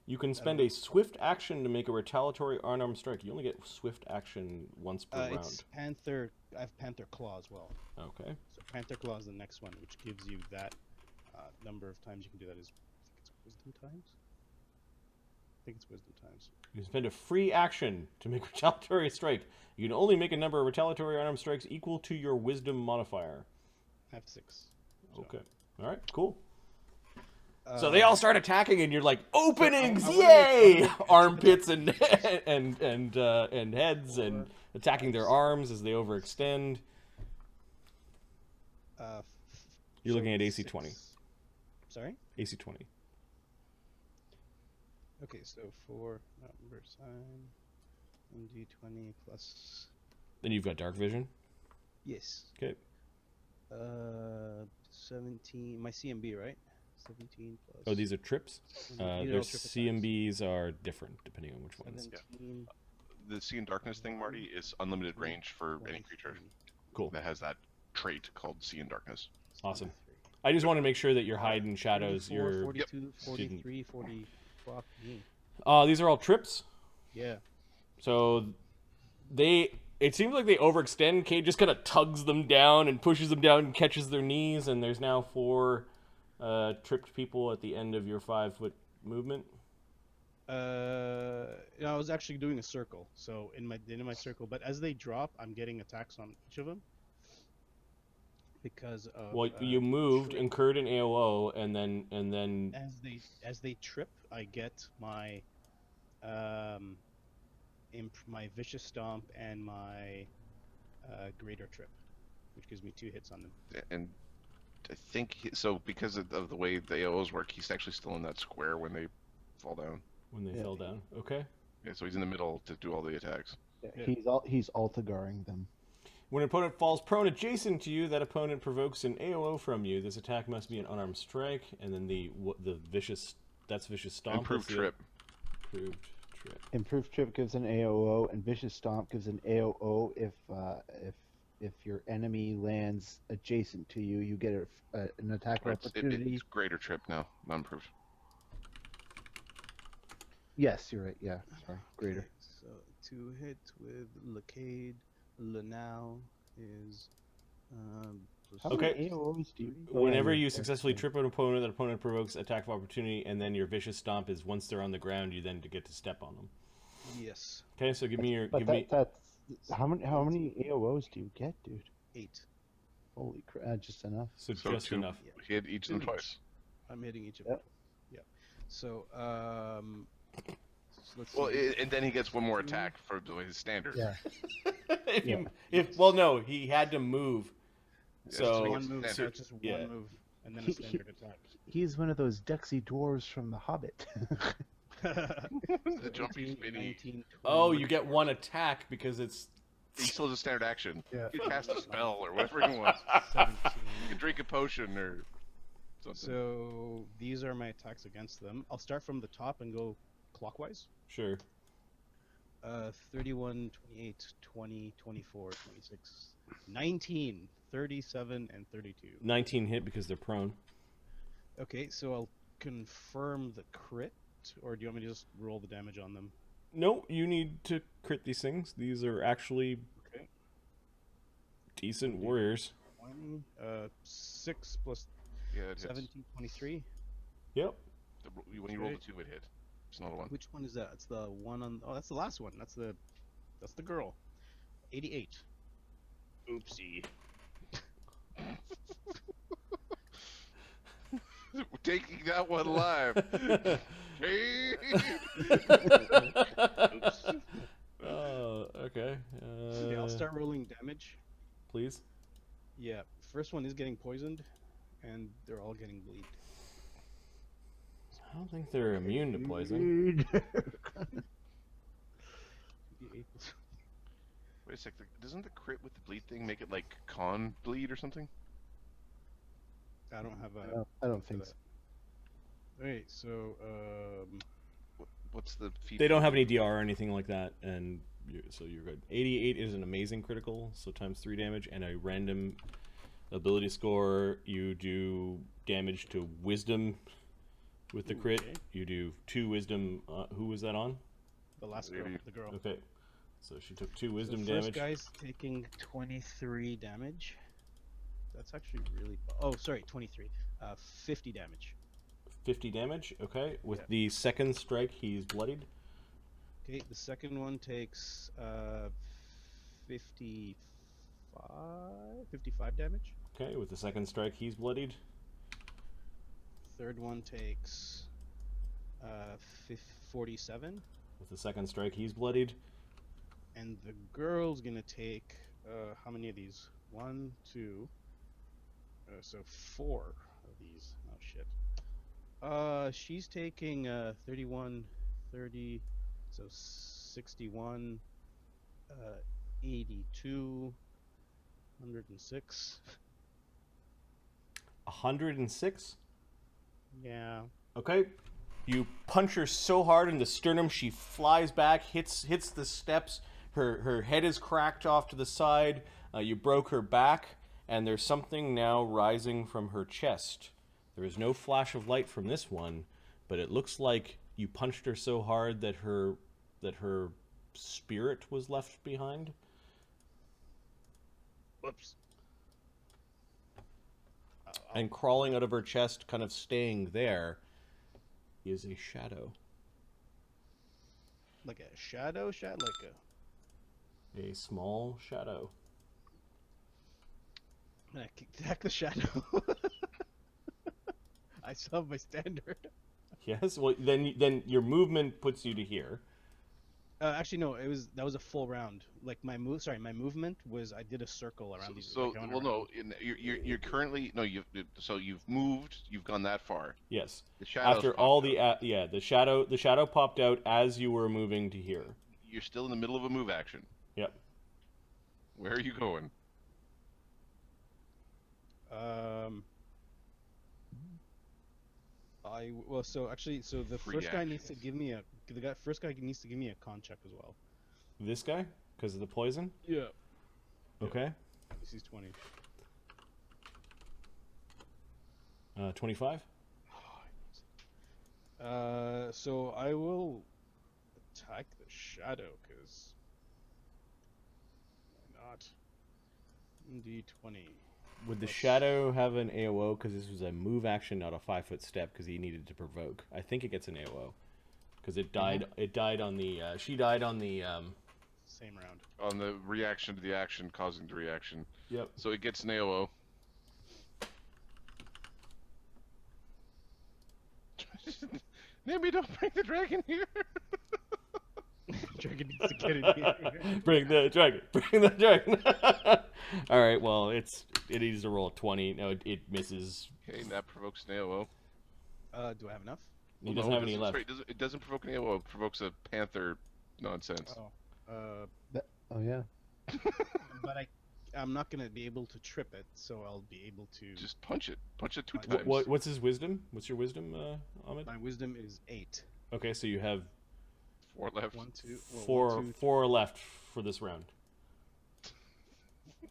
You can spend a swift action to make a retaliatory unarmed strike. You only get swift action once per round. It's Panther. I have Panther Claw as well. Okay. So Panther Claw is the next one, which gives you that number of times you can do that. I think it's Wisdom times. I think it's Wisdom times. You can spend a free action to make a retaliatory strike. You can only make a number of retaliatory unarmed strikes equal to your Wisdom modifier. I have 6. So. Okay. All right. Cool. So they all start attacking, and you're like, openings, yay! Armpits and heads, and attacking their arms as they overextend. You're looking at AC 20. Sorry? AC 20. Okay, so 4 number sign, 1d20 plus. Then you've got dark vision. Yes. Okay. 17. My CMB, right? 17 plus. Oh, these are trips? These are Their all trip attacks. CMBs are different depending on which ones. 17. The See in Darkness thing, Marty, is unlimited range for any creature Cool. that has that trait called See in Darkness. Awesome. I just want to make sure that you're hiding shadows. 44, You're 42, 43, 40. Fuck me. these are all trips. Yeah. So it seems like they overextend. Cade just kind of tugs them down and pushes them down and catches their knees, and there's now 4 tripped people at the end of your 5-foot movement. I was actually doing a circle, so in my circle. But as they drop, I'm getting attacks on each of them because of. Well, you moved, trip. incurred an AOO, and then As they trip, I get my my vicious stomp and my greater trip, which gives me 2 hits on them. And I think so because of the way the AOs work, he's actually still in that square when they fall down. when they fell down. Okay. Yeah, so he's in the middle to do all the attacks. Yeah, he's Altagaring them. When an opponent falls prone adjacent to you, that opponent provokes an AOO from you. This attack must be an unarmed strike, and then the vicious stomp. Improved trip. Improved trip. Improved trip gives an AOO, and vicious stomp gives an AOO if your enemy lands adjacent to you. You get an attack opportunity. It's greater trip now, not improved. Yes, you're right. Yeah, sorry, greater. Okay, so 2 hits with Lacade. Lanao is. How Okay. many AOs do you? Whenever you successfully trip an opponent, that opponent provokes attack of opportunity, and then your vicious stomp is once they're on the ground, you then get to step on them. Yes. Okay, so give me your That's how many AOs do you get, dude? 8. Holy crap! Just enough. so So just 2. enough. Hit each of them Two twice. I'm hitting each of Yep. them. Yeah. So let's Well, see. and then he gets one more attack for his standard. Yeah. Well, no, he had to move. Yeah, So so one move, standard. just yeah. one move, and then a standard attack. He's one of those Duxy dwarves from The Hobbit. The jumpy 18, spinny. 19, Oh, 20. you get one attack because it's He still has a standard action. Yeah. He can cast a spell or whatever he wants. 17. He can drink a potion or something. So these are my attacks against them. I'll start from the top and go clockwise. sure. 31, 28, 20, 24, 26, 19, 37, and 32. 19 hit because they're prone. Okay, so I'll confirm the crit, or do you want me to just roll the damage on them? No, you need to crit these things. These are actually Okay. decent warriors. 20, 6 plus Yeah, it hits. 17, 23. Yep. When you roll the 2, it hit. It's not a 1. Which one is that? It's the one on. Oh, that's the last one. That's the girl. 88. Oopsie. Taking that one live. Oh, okay. Okay, I'll start rolling damage. Please. Yeah, first one is getting poisoned, and they're all getting bleed. I don't think they're immune to poison. 88 plus- Wait a sec. Doesn't the crit with the bleed thing make it like con bleed or something? I don't have a. I don't think so. Alright, so What's the feat? They don't have any DR or anything like that, and so you're good. 88 is an amazing critical, so times 3 damage, and a random ability score. You do damage to wisdom with the crit. Okay. You do 2 wisdom. Who was that on? the last girl, the girl. Okay, so she took 2 So wisdom first damage. guy's taking 23 damage. That's actually really. Oh, sorry, 23. 50 damage. 50 damage. Okay, with Yeah. the second strike, he's bloodied. Okay, the second one takes 55 damage. Okay, with the second strike, he's bloodied. Third one takes 47, With the second strike, he's bloodied. and the girl's gonna take how many of these? 1, 2, so 4 of these. Oh shit. She's taking 31, 30, so 61, 82, 106. 106. Yeah. Okay. You punch her so hard in the sternum, she flies back, hits the steps. Her head is cracked off to the side. You broke her back, and there's something now rising from her chest. There is no flash of light from this one, but it looks like you punched her so hard that her spirit was left behind. Whoops. And crawling out of her chest, kind of staying there, is a shadow. Like a shadow shot, like a. A small shadow. I can attack the shadow. I still have my standard. Yes. Well, then your movement puts you to here. Actually, no. That was a full round. Like my movement was I did a circle around these. So like, I went well, around. no, you're currently no. You've moved. You've gone that far. Yes. The shadows After popped all out. the shadow popped out as you were moving to here. You're still in the middle of a move action. Yep. Where are you going? So the Free first guy action. needs to give me a first guy needs to give me a con check as well. This guy, because of the poison. Yeah. Okay. This is 20. 25. So I will attack the shadow because why not? D20. Would the shadow have an AOO? Because this was a move action, not a 5-foot step. Because he needed to provoke. I think it gets an AOO. Because it died. It died on the. She died on the. Same round. On the reaction to the action causing the reaction. Yep. So it gets an AOO. Maybe don't bring the dragon here. Dragon needs to get in here. Bring the dragon. Bring the dragon. All right. Well, it needs to roll a 20. No, it misses. Okay, that provokes an AOO. Do I have enough? He doesn't have any left. Sorry, it doesn't provoke an AOO. It provokes a panther nonsense. Oh. Oh yeah. But I'm not gonna be able to trip it, so I'll be able to. Just punch it. Punch it 2 What- times. What's his wisdom? What's your wisdom, Ahmed? My wisdom is 8. Okay, so you have 4 left. 1, 2. Well, four 1, 2, four left for this round.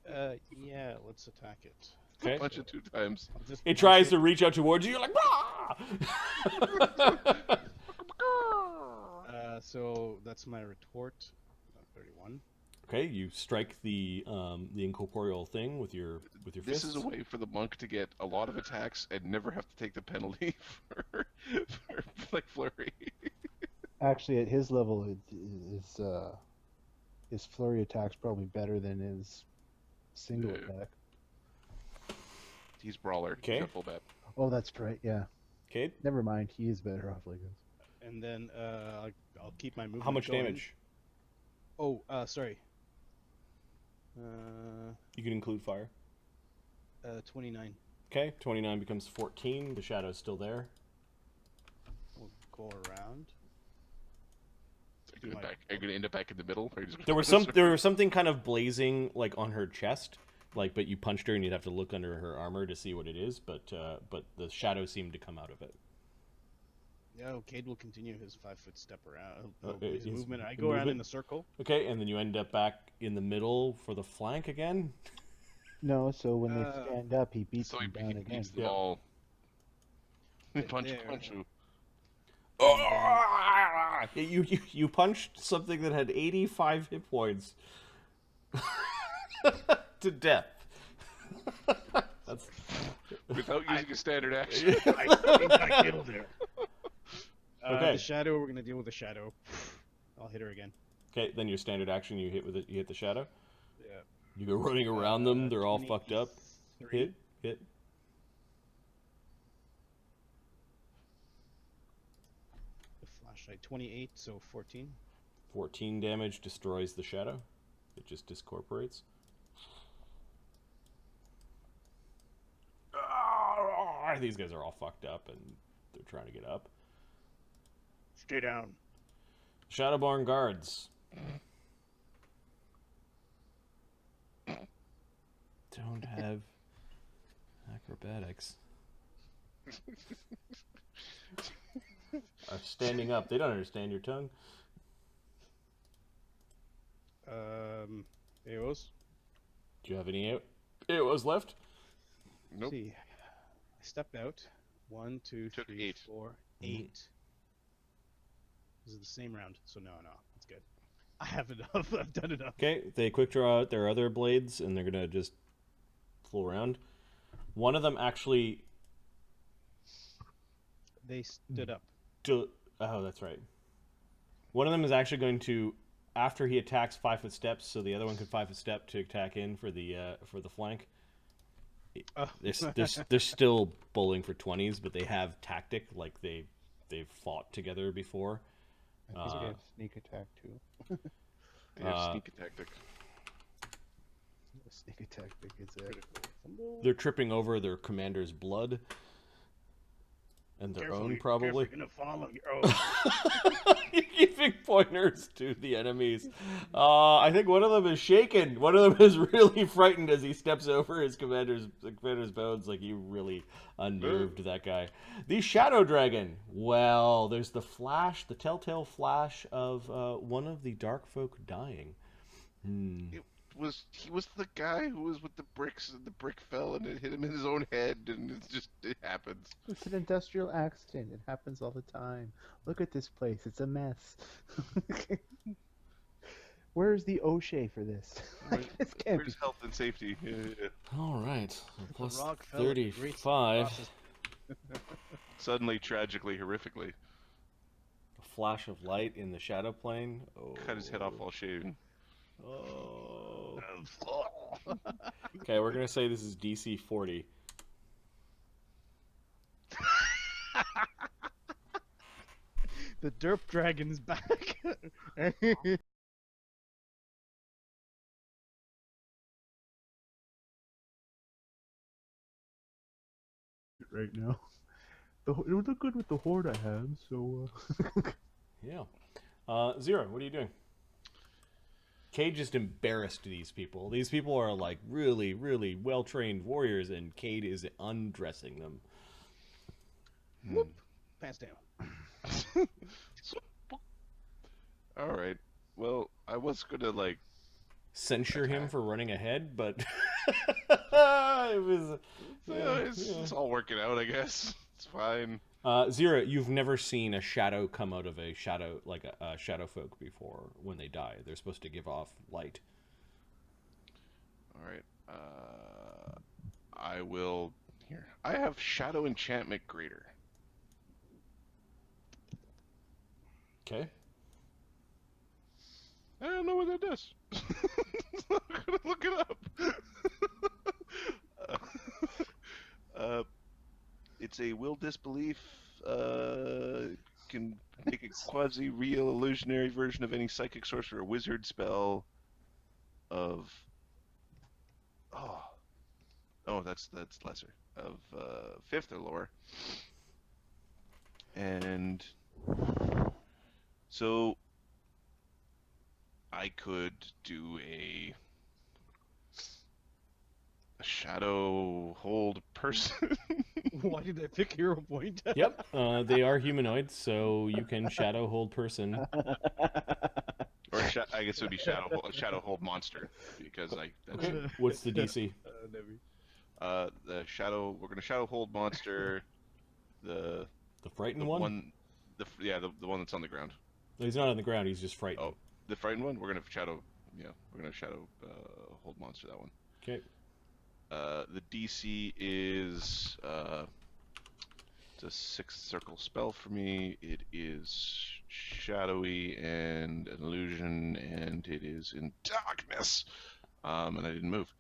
Yeah, let's attack it. Okay. Punch it 2 times. I'll just It punch tries it. to reach out towards you. You're like, "Rah!" So that's my retort. 31. Okay, you strike the incorporeal thing with your This fists. is a way for the monk to get a lot of attacks and never have to take the penalty for like flurry. Actually, at his level, his flurry attack's probably better than his single Yeah. attack. He's brawler. Okay. He's got full bat. Oh, that's right. Yeah. Okay, Never mind. He is better off like this. And then I'll keep my movement. how much going. damage? Oh, sorry. You can include fire. 29. Okay, 29 becomes 14. The shadow's still there. We'll go around. Are you gonna end up back in the middle? Or are you just There was gonna- there was something kind of blazing like on her chest, but you punched her and you'd have to look under her armor to see what it is. But the shadow seemed to come out of it. Yeah, Cade will continue his 5-foot step around. His His movement. I go around in movement? a circle. Okay, and then you end up back in the middle for the flank again. No, so when they stand up, he beats So he them down again. beats them Yeah. all. Right punch, there. punch you. You punched something that had 85 hit points to death. That's Without using a standard action. I think I killed her. Okay. The shadow. We're gonna deal with the shadow. I'll hit her again. okay. Then your standard action, you hit with it. You hit the shadow. Yeah. You go running around them. They're all fucked up. 23. Hit. The flashlight. 28. So 14. 14 damage destroys the shadow. It just discorporates. These guys are all fucked up and they're trying to get up. Stay down. Shadowborn guards. Don't have acrobatics. Are standing up. They don't understand your tongue. AOs. Do you have any AOs left? Nope. See. I stepped out. 1, 2, Took 3, 8. 4, 8. This is the same round, so no, it's good. I have enough. I've done enough. Okay, they quick draw out their other blades and they're gonna just flow around. One of them actually. They stood up. Oh, that's right. One of them is actually going to, after he attacks 5-foot steps, so the other one can 5-foot step to attack in for the flank. They're still bowling for 20s, but they have tactic, like they've fought together before. I think they have sneak attack too. They have sneak tactic. Sneak attack is it. They're tripping over their commander's blood and their own, probably. You're gonna follow your You're giving pointers to the enemies. I think one of them is shaken. One of them is really frightened as he steps over his commander's bones. Like, you really unnerved that guy. The Shadow Dragon. Well, there's the flash, the telltale flash of one of the dark folk dying. He was the guy who was with the bricks, and the brick fell and it hit him in his own head, and it happens. It's an industrial accident. It happens all the time. Look at this place. It's a mess. Where's the O'Shea for this? This can't Where's health and safety? Yeah. All right. Plus rock fell at the great 35. process. Suddenly, tragically, horrifically, A flash of light in the shadow plane. Oh. cut his head off while shaving. Oh. Okay, we're going to say this is DC 40. The derp dragon's back. right now. It would look good with the horde I have, so... Yeah. Zyra, what are you doing? Cade just embarrassed these people. These people are like really, really well-trained warriors, and Cade is undressing them. Whoop. Pants down. All right. Well, I was gonna Censure him for running ahead, but it was. it's all working out, I guess. It's fine. Zyra, you've never seen a shadow come out of a shadow, like a shadow folk before. When they die, they're supposed to give off light. All right. I will. Here. I have Shadow Enchantment Greater. Okay. I don't know what that does. I'm gonna look it up. It's a will disbelief. Can make a quasi-real illusionary version of any psychic sorcerer or wizard spell. Of that's lesser of 5th or lower. And so I could do a shadow hold person. Why did I pick hero point? Yep. They are humanoids, so you can shadow hold person. Or I guess it would be shadow hold monster, because that's What's the DC? the shadow. We're gonna shadow hold monster. The frightened one? The one that's on the ground. He's not on the ground. He's just frightened. Oh, the frightened one. We're gonna shadow. Yeah, we're gonna shadow hold monster, that one. Okay. The DC is it's a 6th circle spell for me. It is shadowy and an illusion, and it is in darkness. And I didn't move.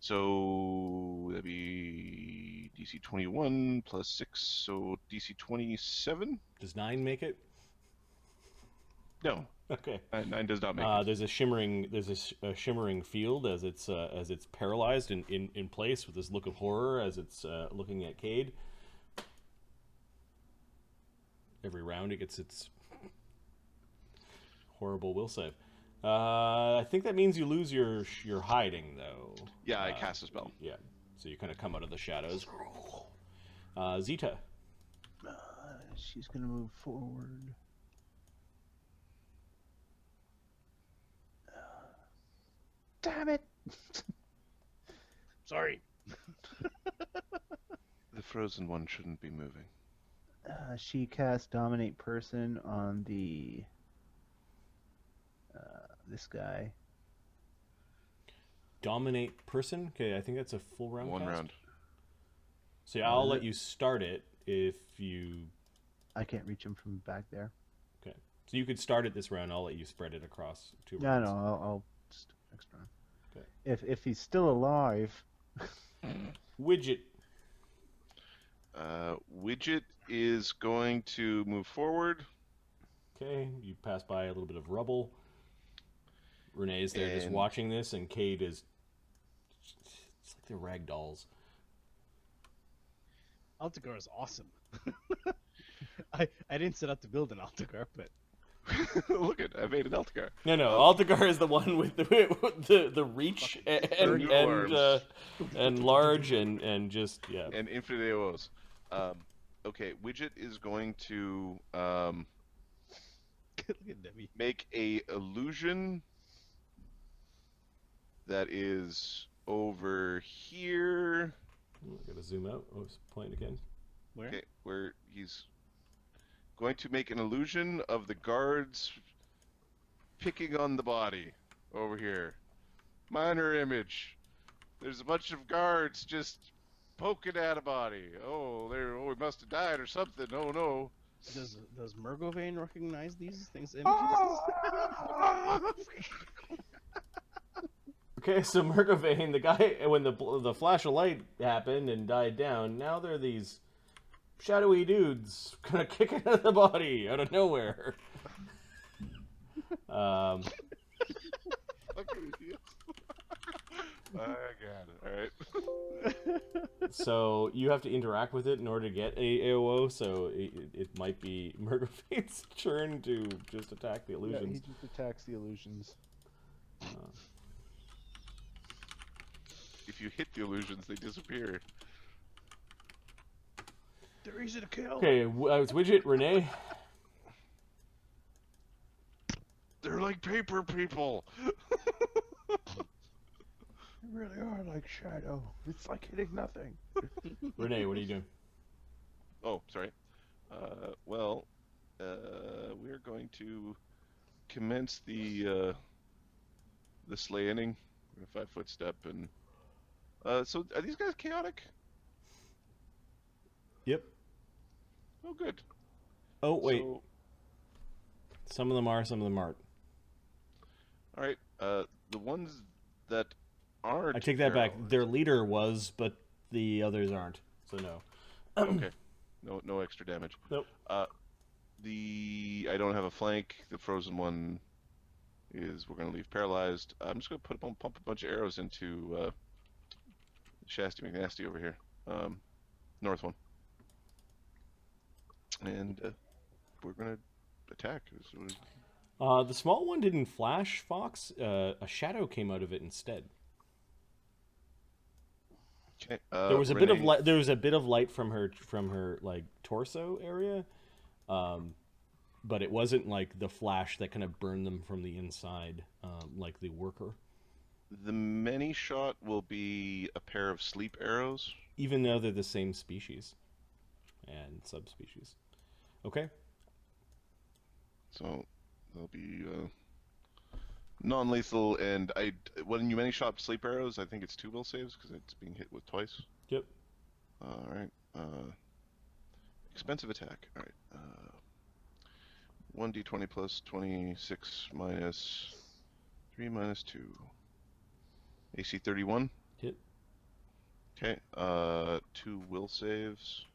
So that'd be DC 21 plus 6, so DC 27? Does 9 make it? No. Okay. 9 does not make it. There's a shimmering field as it's paralyzed in place with this look of horror as it's looking at Cade. Every round it gets its horrible will save. I think that means you lose your hiding, though. Yeah, I cast a spell. Yeah, so you kind of come out of the shadows. Zeta. She's gonna move forward. Damn it! Sorry. The frozen one shouldn't be moving. She cast Dominate Person on the this guy. Dominate person? Okay, I think that's a full round. One cast. round. So yeah, I'll let you start it if you. I can't reach him from back there. Okay. So you could start it this round. I'll let you spread it across 2 No, rounds. no, I'll just do next round. Okay. If he's still alive. Widget. Widget is going to move forward. Okay, you pass by a little bit of rubble. Renee's there just And- watching this, and Cade is... It's like they're rag dolls. Altagar is awesome. I didn't set out to build an Altagar, but Look at, I made an Eltigar. No, Altagar is the one with the reach and large and just, yeah. And infinite AOs. Okay, Widget is going to look at Debbie. make a illusion that is over here. I gotta zoom out. Oh, it's playing again. Where? Okay, where he's going to make an illusion of the guards picking on the body over here. Minor image. There's a bunch of guards just poking at a body. Oh, he must have died or something. Oh no. Does Murgovane recognize these things? Okay, so Murgovane, the guy, when the flash of light happened and died down, now they're these shadowy dudes kind of kicking at the body out of nowhere. I got it. All right. So you have to interact with it in order to get a AOO. So it might be Murgovane's turn to just attack the Yeah, illusions. he just attacks the illusions. If you hit the illusions, they disappear. They're easy to kill. Okay, it's Widget, Renee. They're like paper people. They really are like Shadow. It's like hitting nothing. Renee, what are you doing? Oh, sorry. We're going to commence the sleigh inning. A 5-foot step, and so are these guys chaotic? Yep. Oh, good. Oh, wait. So, Some of them are, some of them aren't. all right. The ones that aren't. I take that back. paralyzed- Their leader was, but the others aren't. So no. Okay. No extra damage. Nope. I don't have a flank. The frozen one is we're gonna leave paralyzed. I'm just gonna pump a bunch of arrows into Shasty McNasty over here, north one, and we're gonna attack. The small one didn't flash, Fox. A shadow came out of it instead. Okay. There was a bit of Renee- light. There was a bit of light from her like torso area, but it wasn't like the flash that kind of burned them from the inside, like the worker. The many shot will be a pair of sleep arrows. Even though they're the same species and subspecies. Okay. So they'll be non-lethal, and when you many shot sleep arrows, I think it's 2 will saves because it's being hit with twice. Yep. All right. Expensive attack. All right. 1d20 plus 26 minus 3 minus 2. AC 31. Hit. Okay. 2 will saves.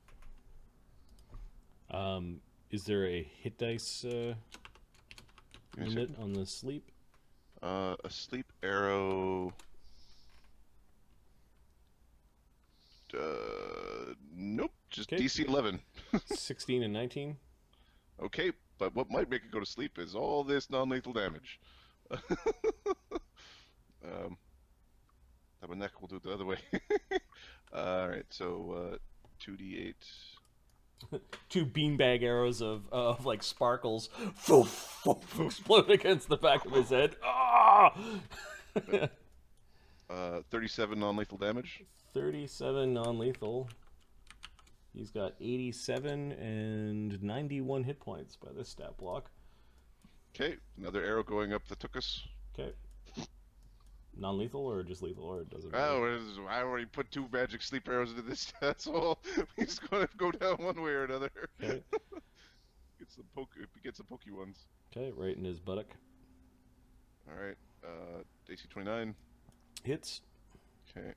Is there a hit dice Give me a limit second. on the sleep? A sleep arrow. Nope. Just Okay. DC 11. 16 and 19. Okay, but what might make it go to sleep is all this non-lethal damage. That neck will do it the other way. All right, so 2d8. 2 beanbag arrows of like sparkles explode against the back of his head. Ah! 37 non-lethal damage. 37 non-lethal. He's got 87 and 91 hit points by this stat block. Okay, another arrow going up the tuchus. Okay. Non-lethal or just lethal, or it doesn't matter? Oh, I already put 2 magic sleep arrows into this asshole. He's going to go down one way or another. Okay. Get It gets the pokey ones. Okay, right in his buttock. All right. AC 29. Hits. Okay.